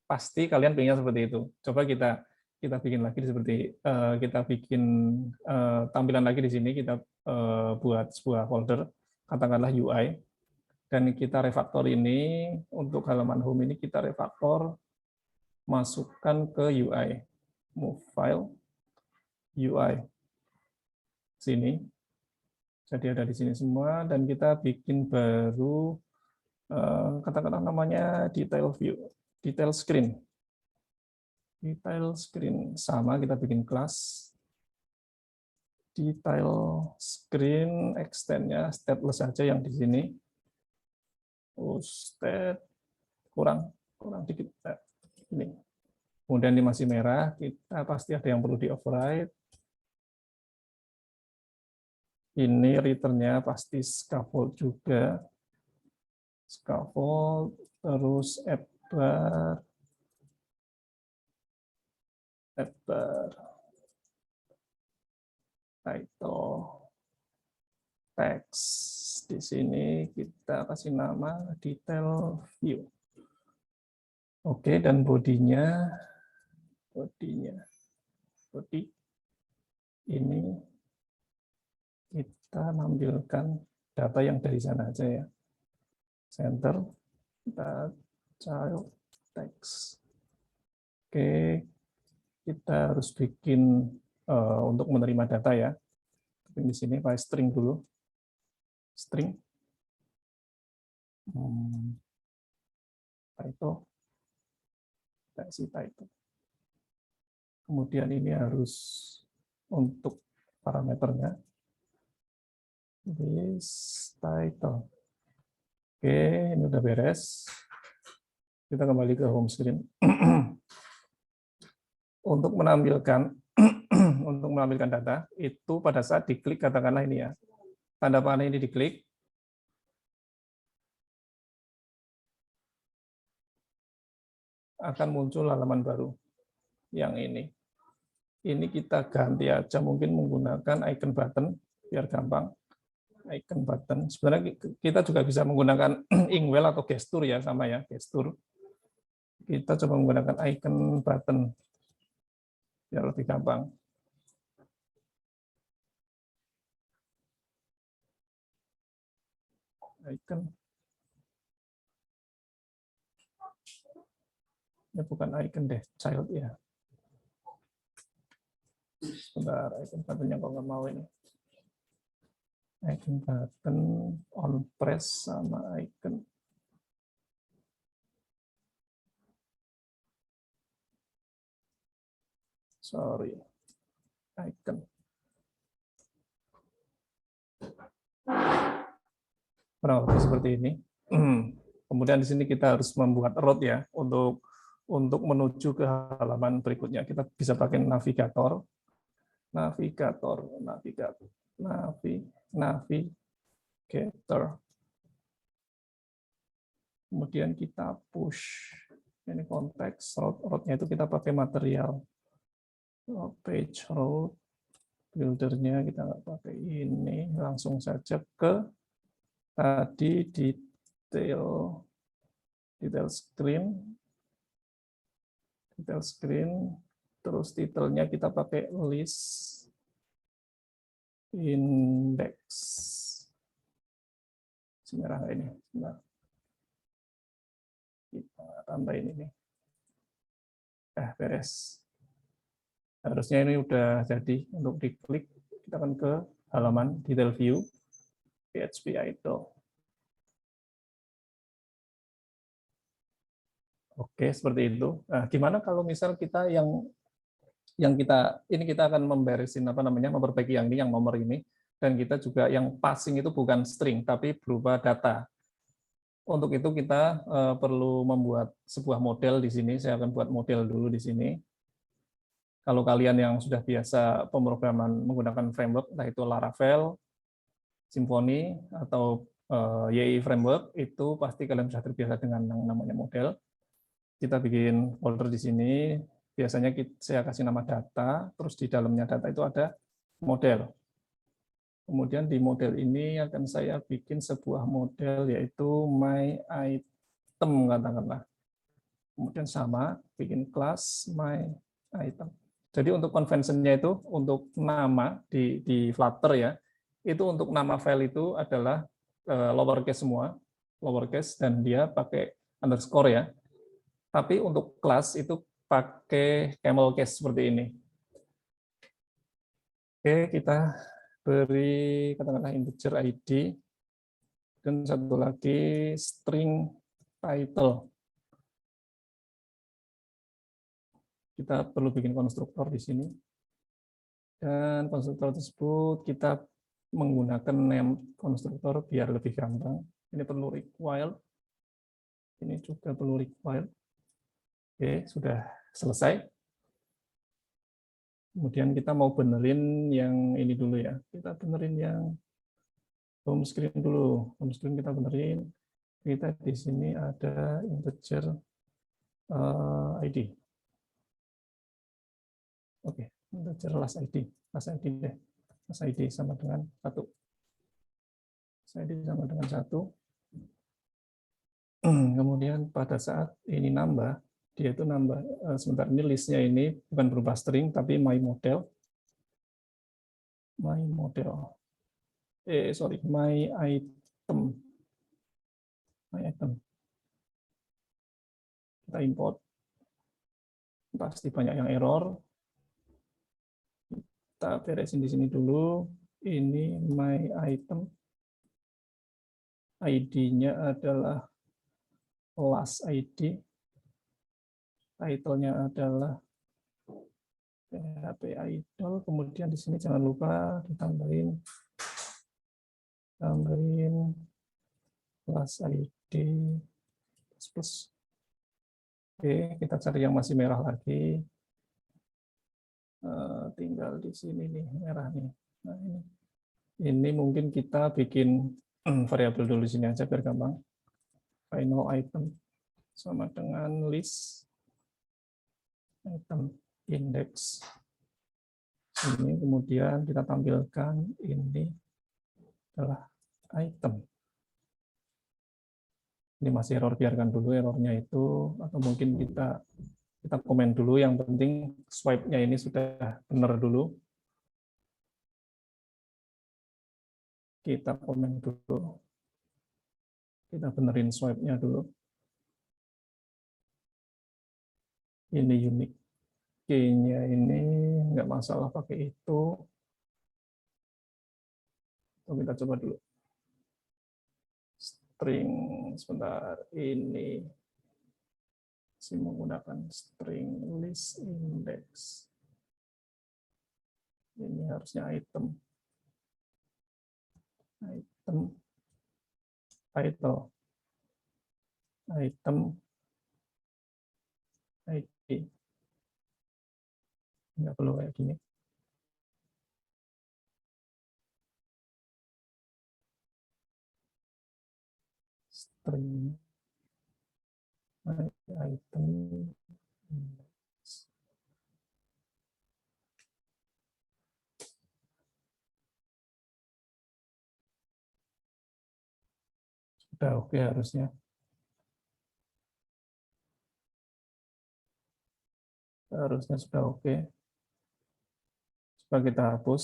Speaker 2: Pasti kalian pinginnya seperti itu. Coba kita bikin lagi seperti kita bikin tampilan lagi di sini, kita buat sebuah folder katakanlah UI, dan kita refaktor ini untuk halaman home ini, kita refaktor masukkan ke UI, move file UI sini, jadi ada di sini semua, dan kita bikin baru katakanlah namanya detail view, detail screen. Detail screen sama, kita bikin kelas detail screen, extend-nya stateless saja yang di sini. State kurang dikit. Ini. Kemudian ini masih merah, kita pasti ada yang perlu di override. Ini return-nya pasti scaffold juga. Scaffold, terus add bar, title, text. Di sini kita kasih nama detail view. Oke, dan bodinya body ini kita nampilkan data yang dari sana aja ya. Center, kita child text. Oke, kita harus bikin untuk menerima data ya. Di sini pakai string dulu. String. Title. Title. Kemudian ini harus untuk parameternya. This title. Oke, ini udah beres. Kita kembali ke home screen. Untuk menampilkan data itu pada saat diklik, katakanlah ini ya, tanda panah ini diklik, akan muncul halaman baru yang ini. Ini kita ganti aja mungkin menggunakan icon button biar gampang. Icon button. Sebenarnya kita juga bisa menggunakan Inkwell atau gestur ya, sama ya, gestur. Kita coba menggunakan icon button biar lebih gampang. Icon. Ya bukan icon deh, child ya. Sebentar, icon buttonnya kok nggak mau ini. Icon button on press sama icon. Sorry, icon. Kurang lebih seperti ini. Kemudian di sini kita harus membuat road ya untuk menuju ke halaman berikutnya. Kita bisa pakai navigator, navigator. Kemudian kita push. Ini konteks road-nya itu kita pakai material. Page road, buildernya kita nggak pakai ini, langsung saja ke tadi detail screen, terus titelnya kita pakai list index. Semerah ini, sebentar. Kita tambahin ini. Beres. Harusnya ini udah jadi untuk diklik. Kita akan ke halaman detail view PHP idle. Oke, seperti itu. Nah, gimana kalau misal kita kita akan memberesin memperbaiki yang nomor ini, dan kita juga yang passing itu bukan string tapi berupa data. Untuk itu kita perlu membuat sebuah model di sini. Saya akan buat model dulu di sini. Kalau kalian yang sudah biasa pemrograman menggunakan framework, entah itu Laravel, Symfony, atau YI framework, itu pasti kalian sudah terbiasa dengan yang namanya model. Kita bikin folder di sini. Biasanya saya kasih nama data, terus di dalamnya data itu ada model. Kemudian di model ini akan saya bikin sebuah model yaitu my item katakanlah. Kemudian sama bikin kelas my item. Jadi untuk convention-nya itu untuk nama di Flutter ya, itu untuk nama file itu adalah lowercase semua, lowercase, dan dia pakai underscore ya. Tapi untuk kelas itu pakai camel case seperti ini. Oke, kita beri katakanlah integer ID dan satu lagi string title. Kita perlu bikin konstruktor di sini, dan konstruktor tersebut kita menggunakan name konstruktor biar lebih gampang. Ini perlu require, ini juga perlu require. Oke, sudah selesai. Kemudian kita mau benerin yang ini dulu ya. Kita benerin yang home screen dulu. Home screen kita benerin. Kita di sini ada integer ID. Oke, integer last ID. Last ID deh. Last ID sama dengan 1. Last ID sama dengan 1. Kemudian pada saat ini nambah, dia itu nambah, sebentar, ini listnya ini bukan berupa string, tapi my model. My item. My item. Kita import. Pasti banyak yang error. Kita beresin di sini dulu. Ini my item. ID-nya adalah last ID. Title-nya adalah PHP idle. Kemudian di sini jangan lupa ditambahin class ID plus. Oke, kita cari yang masih merah lagi. Tinggal di sini nih, merah nih. Nah, ini mungkin kita bikin variabel dulu di sini aja biar gampang. Final item sama dengan list item index. Ini kemudian kita tampilkan ini adalah item. Ini masih error, biarkan dulu errornya itu, atau mungkin kita komen dulu. Yang penting swipe-nya ini sudah benar dulu. Kita komen dulu. Kita benerin swipe-nya dulu. Ini unique key-nya ini nggak masalah pakai itu. Kita coba dulu. String, sebentar, ini masih menggunakan string list index. Ini harusnya item. item, title, item, ID. Nggak perlu kayak gini. String, item, sudah oke harusnya. Harusnya sudah oke. Coba kita hapus.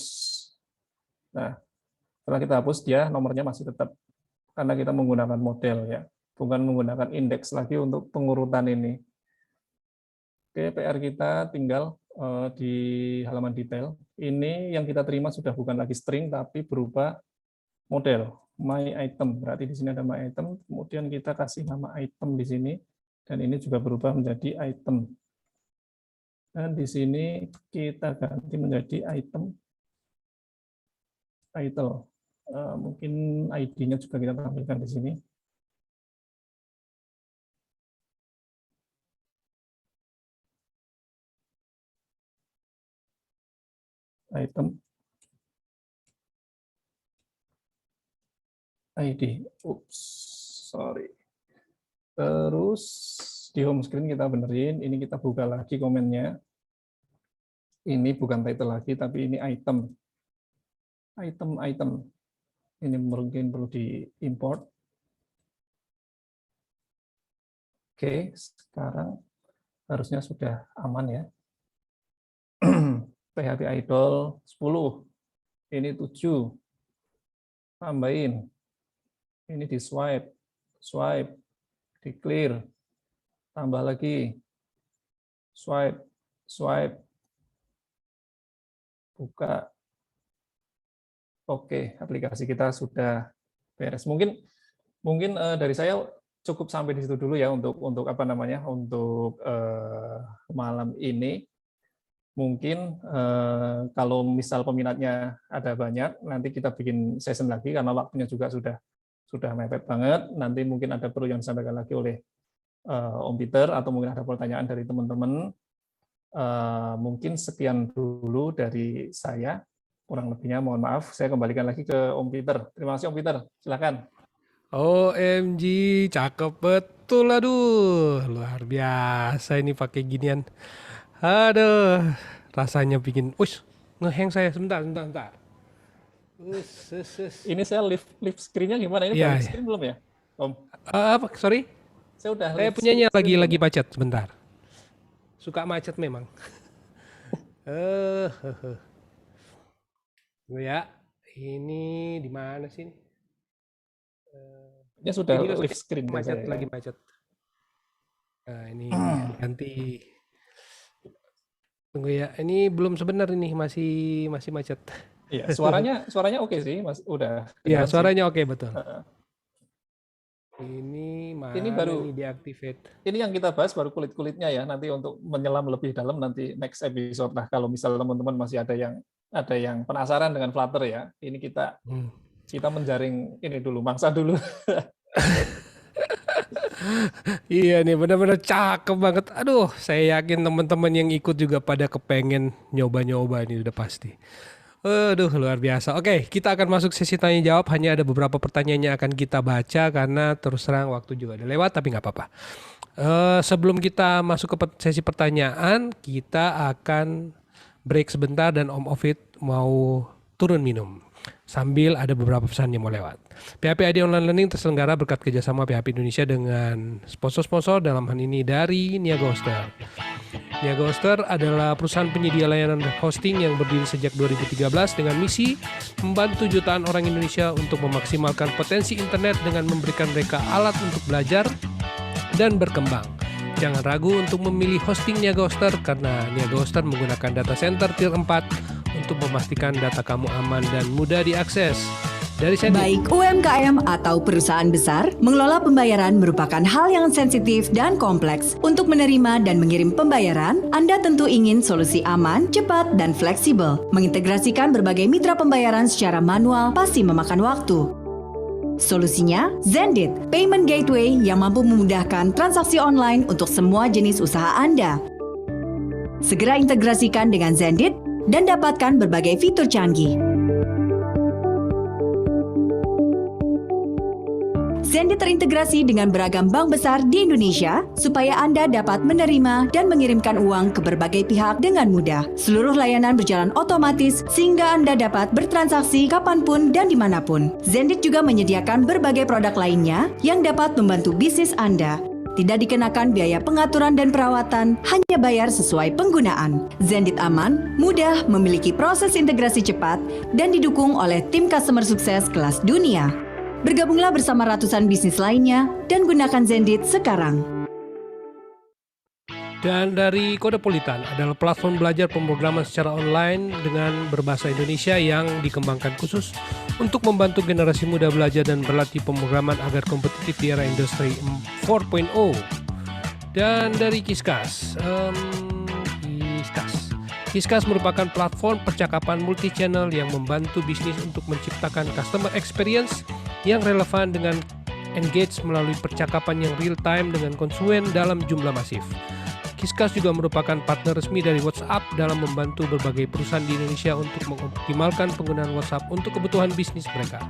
Speaker 2: Nah, setelah kita hapus dia nomornya masih tetap karena kita menggunakan model ya, bukan menggunakan indeks lagi untuk pengurutan ini. Oke, PR kita tinggal di halaman detail. Ini yang kita terima sudah bukan lagi string tapi berupa model my item. Berarti di sini ada my item, kemudian kita kasih nama item di sini dan ini juga berubah menjadi item. Dan di sini kita ganti menjadi item title. Mungkin ID-nya juga kita tampilkan di sini. Item ID. Oops, sorry. Terus di home screen kita benerin. Ini kita buka lagi komennya. Ini bukan title lagi, tapi ini item. Item. Ini mungkin perlu diimport. Oke, sekarang harusnya sudah aman ya. PHP idle 10. Ini 7. Tambahin. Ini di swipe, di clear. Tambah lagi. Swipe. Buka. Oke, aplikasi kita sudah beres. Mungkin dari saya cukup sampai di situ dulu ya untuk malam ini. Mungkin kalau misal peminatnya ada banyak, nanti kita bikin session lagi karena waktunya juga sudah mepet banget. Nanti mungkin ada perlu yang disampaikan lagi oleh Om Peter atau mungkin ada pertanyaan dari teman-teman. Mungkin sekian dulu dari saya. Kurang lebihnya mohon maaf. Saya kembalikan lagi ke Om Peter. Terima kasih Om Peter. Silakan.
Speaker 1: OMG, cakep betul. Aduh, luar biasa ini pakai ginian. Aduh, rasanya bikin, ngehang saya sebentar.
Speaker 2: Ini saya live screen-nya gimana? Ini
Speaker 1: Ya,
Speaker 2: live screen belum ya, Om?
Speaker 1: apa? Sorry?
Speaker 2: Saya udah.
Speaker 1: Saya punyanya lagi macet sebentar. Suka macet memang. Ya, ini di mana sih?
Speaker 2: Ya sudah
Speaker 1: Ini
Speaker 2: live screen
Speaker 1: macet
Speaker 2: saya,
Speaker 1: lagi macet. Nah, ini ganti. Tunggu ya, ini belum sebentar ini masih macet.
Speaker 2: Iya, suaranya oke sih, Mas. Udah.
Speaker 1: Iya,
Speaker 2: Sih.
Speaker 1: suaranya oke betul. Ini mana
Speaker 2: ini baru
Speaker 1: deactivate.
Speaker 2: Ini yang kita bahas baru kulit-kulitnya ya. Nanti untuk menyelam lebih dalam nanti next episode. Nah, kalau misal teman-teman masih ada yang penasaran dengan Flutter ya, ini kita menjaring ini dulu, mangsa dulu.
Speaker 1: Iya nih, benar-benar cakep banget. Aduh, saya yakin teman-teman yang ikut juga pada kepengen nyoba-nyoba ini udah pasti. Aduh, luar biasa. Oke, kita akan masuk sesi tanya jawab. Hanya ada beberapa pertanyaan yang akan kita baca karena terus terang waktu juga udah lewat, tapi nggak apa-apa. Sebelum kita masuk ke sesi pertanyaan, kita akan break sebentar dan Om Ovid mau turun minum. Sambil ada beberapa pesan yang mau lewat. PHP ID Online Learning terselenggara berkat kerjasama PHP Indonesia dengan sponsor-sponsor dalam hal ini dari Niaga Hoster. Niaga Hoster adalah perusahaan penyedia layanan hosting yang berdiri sejak 2013 dengan misi membantu jutaan orang Indonesia untuk memaksimalkan potensi internet dengan memberikan mereka alat untuk belajar dan berkembang. Jangan ragu untuk memilih hosting Niaga Hoster karena Niaga Hoster menggunakan data center tier 4 untuk memastikan data kamu aman dan mudah diakses.
Speaker 3: Baik UMKM atau perusahaan besar, mengelola pembayaran merupakan hal yang sensitif dan kompleks. Untuk menerima dan mengirim pembayaran, Anda tentu ingin solusi aman, cepat, dan fleksibel. Mengintegrasikan berbagai mitra pembayaran secara manual pasti memakan waktu. Solusinya, Zendit, payment gateway yang mampu memudahkan transaksi online untuk semua jenis usaha Anda. Segera integrasikan dengan Zendit dan dapatkan berbagai fitur canggih. Zendit terintegrasi dengan beragam bank besar di Indonesia supaya Anda dapat menerima dan mengirimkan uang ke berbagai pihak dengan mudah. Seluruh layanan berjalan otomatis sehingga Anda dapat bertransaksi kapanpun dan dimanapun. Zendit juga menyediakan berbagai produk lainnya yang dapat membantu bisnis Anda. Tidak dikenakan biaya pengaturan dan perawatan, hanya bayar sesuai penggunaan. Zendit aman, mudah, memiliki proses integrasi cepat, dan didukung oleh tim customer sukses kelas dunia. Bergabunglah bersama ratusan bisnis lainnya dan gunakan Zendit sekarang.
Speaker 1: Dan dari Kodepolitan adalah platform belajar pemrograman secara online dengan berbahasa Indonesia yang dikembangkan khusus untuk membantu generasi muda belajar dan berlatih pemrograman agar kompetitif di era industri 4.0. Dan dari Kiskas, Kiskas merupakan platform percakapan multi-channel yang membantu bisnis untuk menciptakan customer experience yang relevan dengan engage melalui percakapan yang real-time dengan konsumen dalam jumlah masif. Kiskas juga merupakan partner resmi dari WhatsApp dalam membantu berbagai perusahaan di Indonesia untuk mengoptimalkan penggunaan WhatsApp untuk kebutuhan bisnis mereka.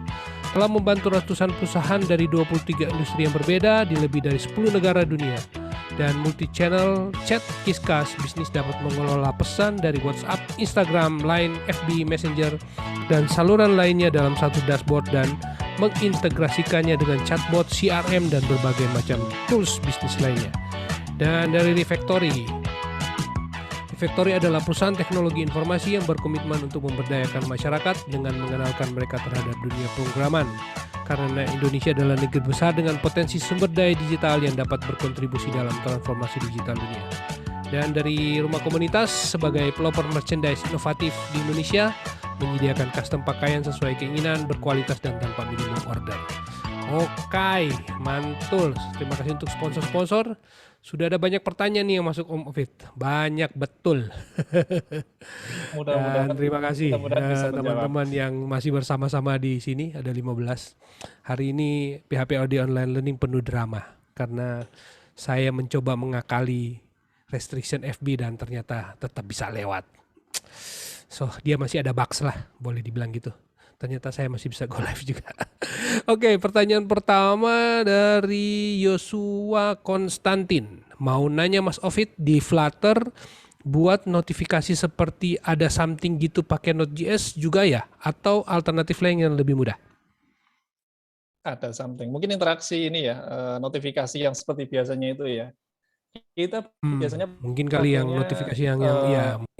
Speaker 1: Telah membantu ratusan perusahaan dari 23 industri yang berbeda di lebih dari 10 negara dunia. Dan multi-channel chat Kiskas bisnis dapat mengelola pesan dari WhatsApp, Instagram, Line, FB, Messenger, dan saluran lainnya dalam satu dashboard dan mengintegrasikannya dengan chatbot, CRM, dan berbagai macam tools bisnis lainnya. Dan dari Refactory adalah perusahaan teknologi informasi yang berkomitmen untuk memberdayakan masyarakat dengan mengenalkan mereka terhadap dunia pemrograman. Karena Indonesia adalah negeri besar dengan potensi sumber daya digital yang dapat berkontribusi dalam transformasi digital dunia. Dan dari Rumah Komunitas sebagai pelopor merchandise inovatif di Indonesia, menyediakan custom pakaian sesuai keinginan, berkualitas dan tanpa minimum order. Oke, mantul. Terima kasih untuk sponsor-sponsor. Sudah ada banyak pertanyaan nih yang masuk Om Ovid. Banyak betul.
Speaker 2: Mudah-mudahan
Speaker 1: Dan terima kasih
Speaker 2: bisa
Speaker 1: teman-teman yang masih bersama-sama di sini. Ada 15. Hari ini PHP Audio Online Learning penuh drama. Karena saya mencoba mengakali restriction FB dan ternyata tetap bisa lewat. So, dia masih ada bugs lah, boleh dibilang gitu. Ternyata saya masih bisa go live juga. Oke, pertanyaan pertama dari Yosua Konstantin. Mau nanya Mas Ovid, di Flutter buat notifikasi seperti ada something gitu pakai Node.js juga ya? Atau alternatif lain yang lebih mudah?
Speaker 2: Ada something. Mungkin interaksi ini ya, notifikasi yang seperti biasanya itu ya. Kita biasanya
Speaker 1: mungkin kali yang notifikasi yang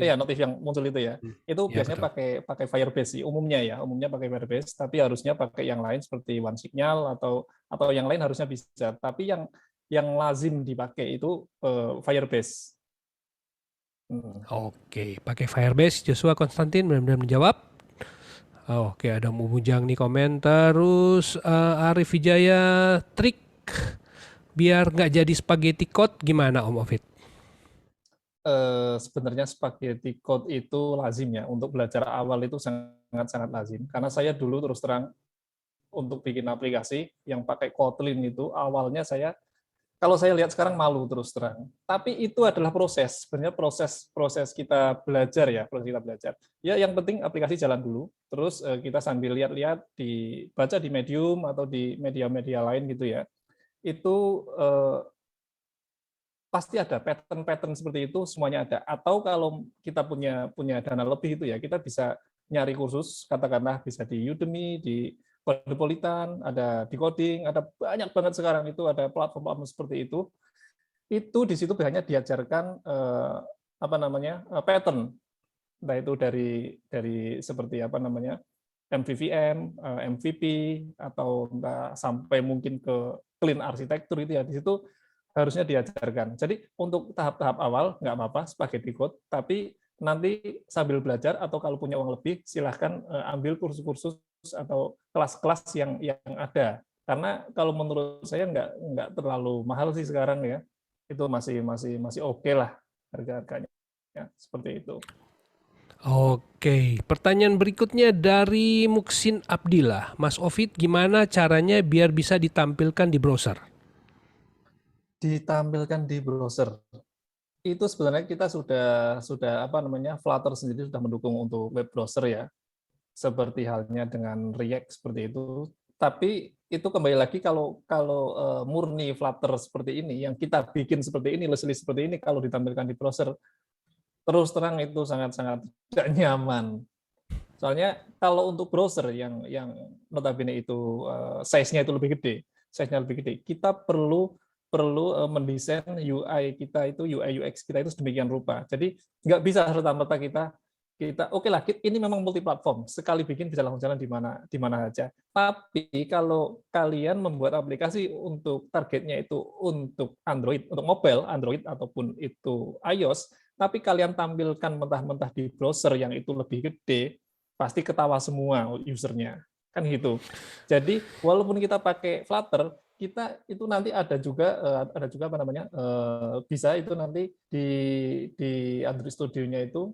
Speaker 1: ya
Speaker 2: notif yang muncul itu ya. Itu
Speaker 1: ya,
Speaker 2: biasanya
Speaker 1: betul.
Speaker 2: pakai Firebase sih umumnya pakai Firebase, tapi harusnya pakai yang lain seperti OneSignal atau yang lain harusnya bisa. Tapi yang lazim dipakai itu Firebase.
Speaker 1: Oke, pakai Firebase. Joshua Konstantin benar-benar menjawab. Oke, ada Mumujang nih komen. Terus Arif Wijaya, trik biar nggak jadi spaghetti code gimana Om Ovid?
Speaker 2: Sebenarnya spaghetti code itu lazim ya, untuk belajar awal itu sangat-sangat lazim. Karena saya dulu terus terang untuk bikin aplikasi yang pakai Kotlin itu awalnya kalau saya lihat sekarang malu terus terang. Tapi itu adalah proses, sebenarnya proses kita belajar ya, Ya yang penting aplikasi jalan dulu, terus kita sambil lihat-lihat, dibaca di Medium atau di media-media lain gitu ya. Itu pasti ada pattern seperti itu, semuanya ada. Atau kalau kita punya dana lebih itu ya, kita bisa nyari kursus, katakanlah bisa di Udemy, di Kodepolitan, ada di Coding, ada banyak banget sekarang itu, ada platform seperti itu. Itu di situ banyak diajarkan pattern, entah itu dari seperti MVVM, MVP, atau entah sampai mungkin ke clean arsitektur itu ya, di situ harusnya diajarkan. Jadi untuk tahap-tahap awal nggak apa-apa spaghetti code, tapi nanti sambil belajar atau kalau punya uang lebih silahkan ambil kursus-kursus atau kelas-kelas yang ada. Karena kalau menurut saya nggak terlalu mahal sih sekarang ya, itu masih oke lah harga-harganya ya, seperti itu.
Speaker 1: Oke, pertanyaan berikutnya dari Muksin Abdillah. Mas Ovid, gimana caranya biar bisa ditampilkan di browser?
Speaker 2: Ditampilkan di browser. Itu sebenarnya kita sudah apa namanya, Flutter sendiri sudah mendukung untuk web browser ya, seperti halnya dengan React seperti itu. Tapi itu kembali lagi kalau kalau murni Flutter seperti ini, yang kita bikin seperti ini, Leslie seperti ini, kalau ditampilkan di browser, terus terang itu sangat-sangat tidak nyaman. Soalnya kalau untuk browser yang notabene itu size-nya itu lebih gede, kita perlu perlu mendesain UI kita itu, UI UX kita itu sedemikian rupa. Jadi nggak bisa serta-merta kita kita oke lah, ini memang multiplatform, sekali bikin bisa langsung jalan di mana aja. Tapi kalau kalian membuat aplikasi untuk targetnya itu untuk Android, untuk mobile Android ataupun itu iOS, tapi kalian tampilkan mentah-mentah di browser yang itu lebih gede, pasti ketawa semua usernya, kan gitu. Jadi walaupun kita pakai Flutter, kita itu nanti ada juga apa namanya, bisa itu nanti di Android Studio-nya itu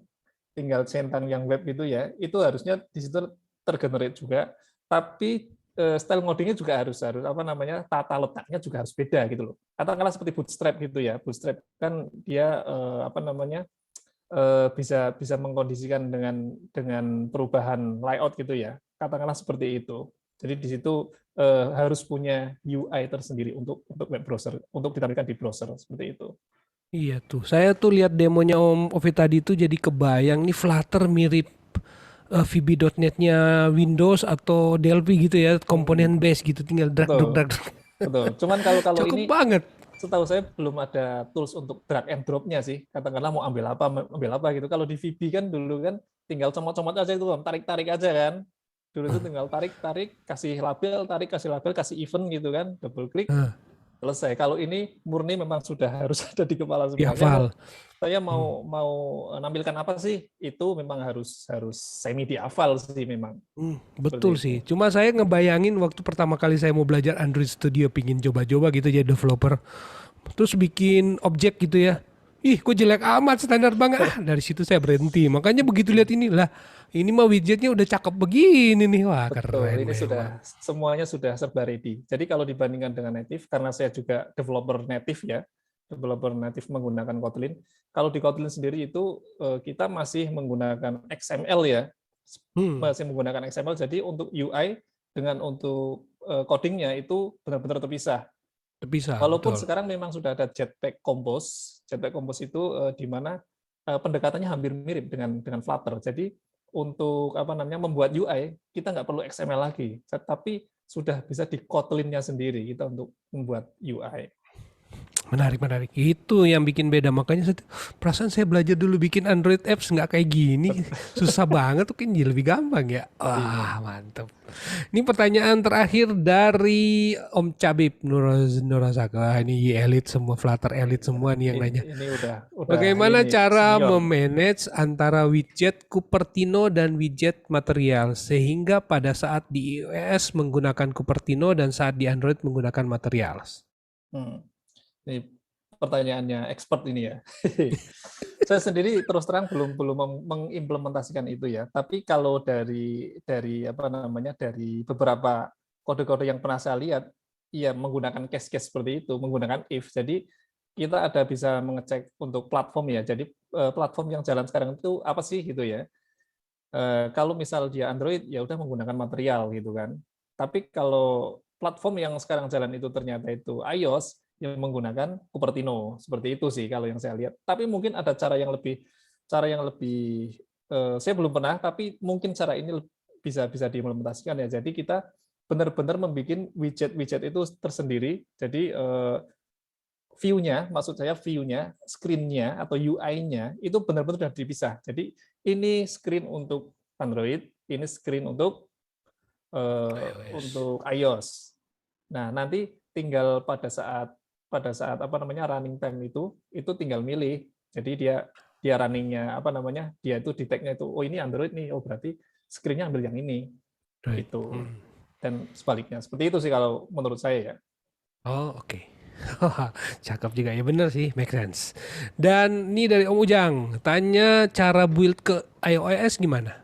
Speaker 2: tinggal centang yang web gitu ya, itu harusnya di situ tergenerate juga, tapi style ngodingnya juga harus harus apa namanya, tata letaknya juga harus beda gitu loh. Katakanlah seperti Bootstrap gitu ya, Bootstrap kan dia apa namanya, bisa bisa mengkondisikan dengan perubahan layout gitu ya, katakanlah seperti itu. Jadi di situ harus punya UI tersendiri untuk web browser, untuk ditampilkan di browser seperti itu.
Speaker 1: Iya tuh, saya tuh lihat demonya Om Ovid tadi tuh jadi kebayang nih Flutter mirip VB.NET-nya Windows atau Delphi gitu ya, komponen base gitu, tinggal drag drag
Speaker 2: Betul,
Speaker 1: drag.
Speaker 2: betul. Cuman kalau
Speaker 1: Cukup
Speaker 2: ini
Speaker 1: banget.
Speaker 2: setahu saya belum ada tools untuk drag and drop-nya sih. Katakanlah mau ambil apa gitu. Kalau di VB kan dulu kan tinggal comot-comot aja itu, tarik-tarik aja kan. Dulu itu tinggal tarik-tarik, kasih label, kasih event gitu kan, double klik,
Speaker 1: Nah,
Speaker 2: selesai. Kalau ini murni memang sudah harus ada di kepala semua.
Speaker 1: dihafal.
Speaker 2: Saya mau mau nampilkan apa sih? Itu memang harus harus semi dihafal sih memang. Seperti
Speaker 1: Betul
Speaker 2: itu.
Speaker 1: sih. Cuma saya ngebayangin waktu pertama kali saya mau belajar Android Studio, pingin coba-coba gitu jadi developer. Terus bikin objek gitu ya. Ih, kok jelek amat, standar banget. Ah, dari situ saya berhenti. Makanya begitu lihat ini lah, ini mah widgetnya udah cakep begini nih. Wah,
Speaker 2: Betul,
Speaker 1: keren
Speaker 2: ini
Speaker 1: memang.
Speaker 2: sudah semuanya sudah serba ready. Jadi kalau dibandingkan dengan native, karena saya juga developer native ya, developer native menggunakan Kotlin. Kalau di Kotlin sendiri itu kita masih menggunakan XML ya,
Speaker 1: Hmm,
Speaker 2: masih menggunakan XML. Jadi untuk UI dengan untuk codingnya itu benar-benar terpisah.
Speaker 1: bisa,
Speaker 2: Walaupun
Speaker 1: betul.
Speaker 2: sekarang memang sudah ada Jetpack Compose itu di mana pendekatannya hampir mirip dengan Flutter. Jadi untuk apa namanya, membuat UI kita nggak perlu XML lagi, tapi sudah bisa di Kotlin-nya sendiri kita untuk membuat UI.
Speaker 1: Menarik, menarik. Itu yang bikin beda. Makanya perasaan saya belajar dulu bikin Android apps nggak kayak gini. Susah banget tuh, kan jadi lebih gampang ya.
Speaker 2: Iya.
Speaker 1: Wah, mantap. Ini pertanyaan terakhir dari Om Cabib Nurazaka. Wah, ini elit semua, Flutter elit semua nih yang nanya.
Speaker 2: Ini udah
Speaker 1: Bagaimana
Speaker 2: ini
Speaker 1: cara
Speaker 2: senior.
Speaker 1: memanage antara widget Cupertino dan widget material sehingga pada saat di iOS menggunakan Cupertino dan saat di Android menggunakan materials?
Speaker 2: Hmm. Ini pertanyaannya expert ini ya. Saya sendiri terus terang belum mengimplementasikan itu ya. Tapi kalau dari apa namanya, dari beberapa kode-kode yang pernah saya lihat, ya menggunakan case-case seperti itu, menggunakan if. Jadi kita ada bisa mengecek untuk platform ya. Jadi platform yang jalan sekarang itu apa sih gitu ya. Kalau misal dia Android ya udah menggunakan material gitu kan. Tapi kalau platform yang sekarang jalan itu ternyata itu iOS, yang menggunakan Cupertino. Seperti itu sih kalau yang saya lihat. Tapi mungkin ada cara yang lebih saya belum pernah, tapi mungkin cara ini bisa bisa diimplementasikan ya. Jadi kita benar-benar membuat widget-widget itu tersendiri. Jadi view-nya, maksud saya view-nya, screen-nya atau UI-nya itu benar-benar sudah dipisah. Jadi ini screen untuk Android, ini screen
Speaker 1: iOS.
Speaker 2: untuk iOS. Nah, nanti tinggal pada saat apa namanya, running time itu tinggal milih. Jadi dia runningnya apa namanya, dia itu detect-nya itu, oh ini Android nih, oh berarti screen-nya ambil yang ini
Speaker 1: Right.
Speaker 2: gitu. Dan sebaliknya seperti itu sih kalau menurut saya ya.
Speaker 1: Oh, oke. Cakep juga ya, bener sih, make sense. Dan ini dari Om Ujang, tanya cara build ke iOS gimana?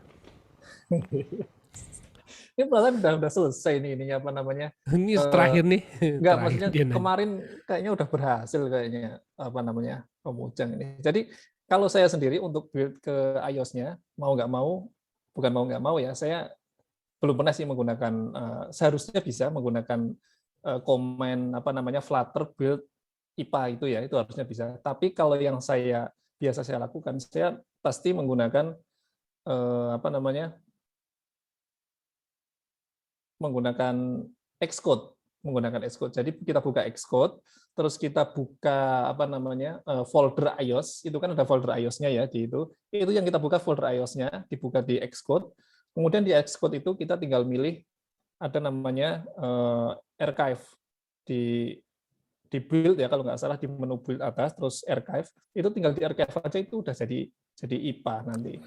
Speaker 2: Ini perasaan udah selesai nih ininya apa namanya?
Speaker 1: Ini
Speaker 2: Eh,
Speaker 1: terakhir nih,
Speaker 2: Enggak,
Speaker 1: terakhir
Speaker 2: maksudnya
Speaker 1: dia nanya.
Speaker 2: kemarin kayaknya udah berhasil kayaknya apa namanya Om Ujang ini. Jadi kalau saya sendiri untuk build ke iOS-nya mau nggak mau, bukan mau nggak mau ya, saya belum pernah sih menggunakan seharusnya bisa menggunakan komen apa namanya Flutter build IPA itu ya, itu harusnya bisa. Tapi kalau yang biasa saya lakukan, saya pasti menggunakan apa namanya menggunakan Xcode, menggunakan Xcode. Jadi kita buka Xcode, terus kita buka apa namanya folder iOS, itu kan ada folder iOS-nya ya di itu. Itu yang kita buka folder iOS-nya, dibuka di Xcode. Kemudian di Xcode itu kita tinggal milih ada namanya archive di build ya kalau nggak salah di menu build atas terus archive itu tinggal di archive aja itu udah jadi IPA nanti.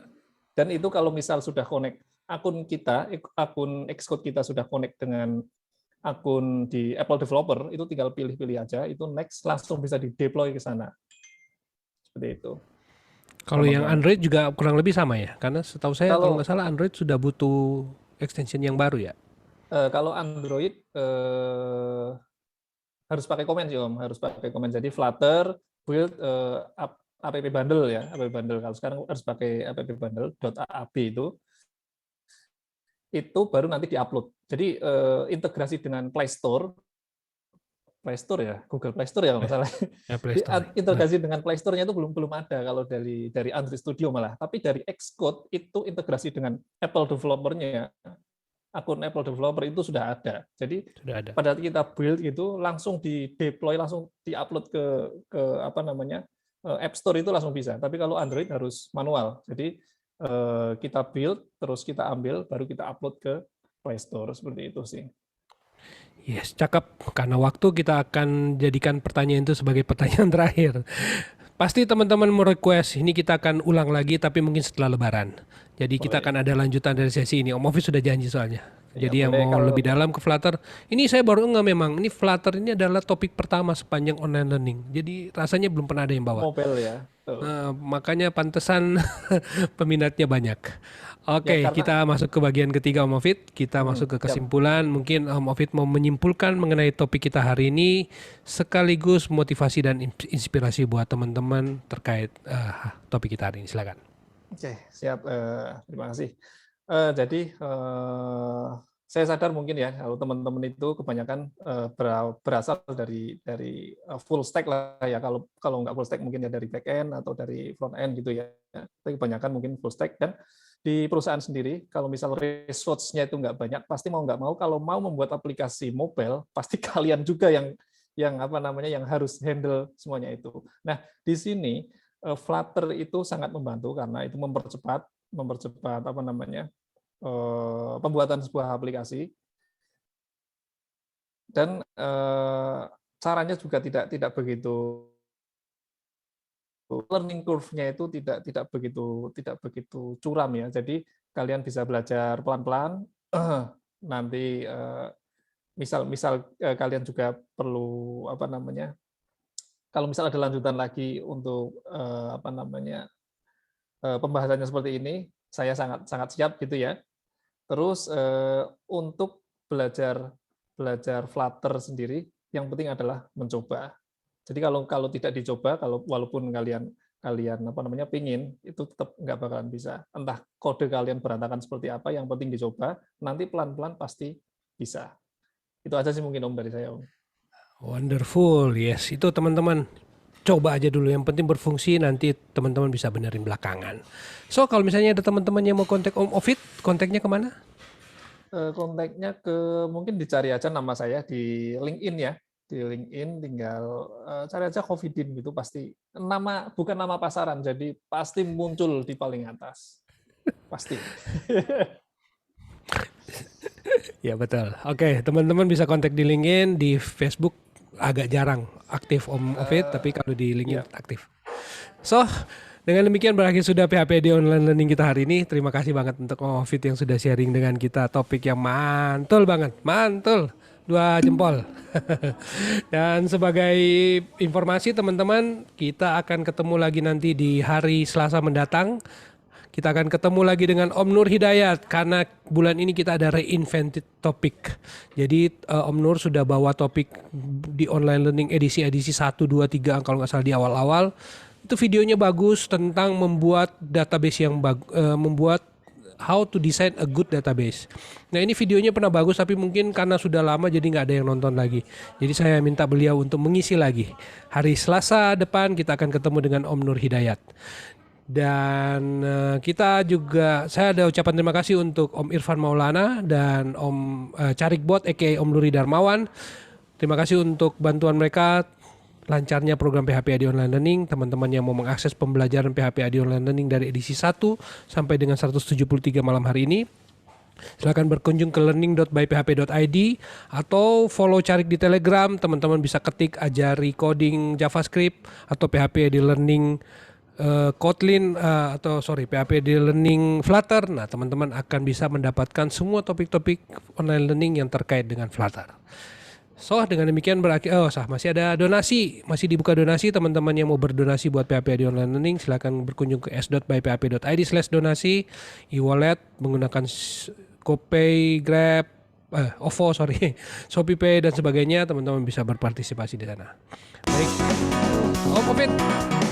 Speaker 2: Dan itu kalau misal sudah connect akun Xcode kita sudah connect dengan akun di Apple Developer, itu tinggal pilih-pilih aja, itu next langsung bisa di-deploy ke sana. Seperti itu.
Speaker 1: Kalau yang
Speaker 2: Gampang banget.
Speaker 1: Android juga kurang lebih sama ya, karena setahu saya kalau nggak
Speaker 2: Kalau
Speaker 1: salah Android sudah butuh extension yang baru ya.
Speaker 2: kalau Android harus pakai komen sih Om, harus pakai komen. Jadi Flutter build app bundle ya, app bundle. Kalau sekarang harus pakai app bundle .aap itu baru nanti diupload. Jadi integrasi dengan Play Store ya, Google Play Store ya kalau nggak salah.
Speaker 1: Ya, Play Store.
Speaker 2: Integrasi dengan Play Store-nya itu belum ada kalau dari Android Studio malah. Tapi dari Xcode itu integrasi dengan Apple Developer-nya, akun Apple Developer itu sudah ada. Jadi
Speaker 1: Sudah ada.
Speaker 2: pada saat kita build itu langsung di deploy, langsung diupload ke apa namanya App Store itu langsung bisa. Tapi kalau Android harus manual. Jadi kita build terus kita ambil baru kita upload ke Play Store seperti itu sih.
Speaker 1: Yes, cakep. Karena waktu kita akan jadikan pertanyaan itu sebagai pertanyaan terakhir. Pasti teman-teman mau request, ini kita akan ulang lagi tapi mungkin setelah Lebaran. Jadi kita akan ada lanjutan dari sesi ini. Om Ovi sudah janji soalnya.
Speaker 2: Ya,
Speaker 1: Jadi yang
Speaker 2: boleh
Speaker 1: mau
Speaker 2: kalau
Speaker 1: lebih dalam ke Flutter, ini saya baru nggak memang. Ini Flutter ini adalah topik pertama sepanjang online learning. Jadi rasanya belum pernah ada yang bawa.
Speaker 2: mobile ya. Tuh.
Speaker 1: Makanya pantesan peminatnya banyak. Oke,
Speaker 2: Ya, karena
Speaker 1: kita masuk ke bagian ketiga Om Ovid. Kita masuk ke kesimpulan. Mungkin Om Ovid mau menyimpulkan mengenai topik kita hari ini, sekaligus motivasi dan inspirasi buat teman-teman terkait topik kita hari ini. Silakan.
Speaker 2: Oke, siap. Terima kasih. Jadi saya sadar mungkin ya kalau teman-teman itu kebanyakan berasal dari full stack lah ya. Kalau nggak full stack mungkin ya dari back end atau dari front end gitu ya. Tapi kebanyakan mungkin full stack. Dan di perusahaan sendiri kalau misal resource-nya itu nggak banyak, pasti mau nggak mau kalau mau membuat aplikasi mobile pasti kalian juga yang apa namanya yang harus handle semuanya itu. Nah di sini Flutter itu sangat membantu karena itu mempercepat apa namanya pembuatan sebuah aplikasi, dan caranya juga tidak begitu, learning curve-nya itu tidak begitu curam ya. Jadi kalian bisa belajar pelan-pelan. Nanti misal kalian juga perlu apa namanya, kalau misal ada lanjutan lagi untuk apa namanya pembahasannya seperti ini, saya sangat siap gitu ya. Terus untuk belajar Flutter sendiri, yang penting adalah mencoba. Jadi kalau tidak dicoba, walaupun kalian apa namanya pingin, itu tetap nggak bakalan bisa. Entah kode kalian berantakan seperti apa, yang penting dicoba. Nanti pelan-pelan pasti bisa. Itu aja sih mungkin Om dari saya Om.
Speaker 1: Wonderful, yes. Itu teman-teman. Coba aja dulu, yang penting berfungsi, nanti teman-teman bisa benerin belakangan. So, kalau misalnya ada teman-teman yang mau kontak Om Ovid, kontaknya kemana?
Speaker 2: Kontaknya mungkin dicari aja nama saya di LinkedIn ya. Di LinkedIn tinggal cari aja Covidin gitu, pasti bukan nama pasaran, jadi pasti muncul di paling atas. Pasti.
Speaker 1: Ya betul. Oke, teman-teman bisa kontak di LinkedIn, di Facebook agak jarang aktif Om Ovid, tapi kalau di LinkedIn aktif. So, dengan demikian berakhir sudah PHP di online learning kita hari ini. Terima kasih banget untuk Om Ovid yang sudah sharing dengan kita topik yang mantul banget, mantul. 2 jempol. Dan sebagai informasi teman-teman, kita akan ketemu lagi nanti di hari Selasa mendatang. Kita akan ketemu lagi dengan Om Nur Hidayat karena bulan ini kita ada reinvented topic. Jadi Om Nur sudah bawa topik di online learning edisi 1, 2, 3 kalau nggak salah di awal-awal. Itu videonya bagus tentang membuat database yang membuat how to design a good database. Nah ini videonya pernah bagus tapi mungkin karena sudah lama jadi nggak ada yang nonton lagi. Jadi saya minta beliau untuk mengisi lagi. Hari Selasa depan kita akan ketemu dengan Om Nur Hidayat. Dan saya ada ucapan terima kasih untuk Om Irfan Maulana dan Om Carik Bot aka Om Luri Darmawan. Terima kasih untuk bantuan mereka lancarnya program PHP AD Online Learning. Teman-teman yang mau mengakses pembelajaran PHP AD Online Learning dari edisi 1 sampai dengan 173 malam hari ini, silakan berkunjung ke learning.byphp.id atau follow Carik di Telegram. Teman-teman bisa ketik ajari coding JavaScript atau PHP AD Learning Kotlin PHP AD Learning Flutter. Nah, teman-teman akan bisa mendapatkan semua topik-topik online learning yang terkait dengan Flutter. So, dengan demikian masih ada donasi, masih dibuka donasi. Teman-teman yang mau berdonasi buat PHP AD Online Learning silakan berkunjung ke s.byphp.id/donasi, e-wallet menggunakan GoPay, Grab, OVO, ShopeePay dan sebagainya. Teman-teman bisa berpartisipasi di sana. Baik, Om Covid,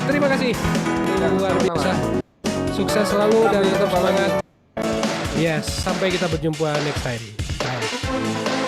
Speaker 1: terima kasih. Luar biasa. Sukses selalu dan tetap semangat. Yes, sampai kita berjumpa next time. Bye.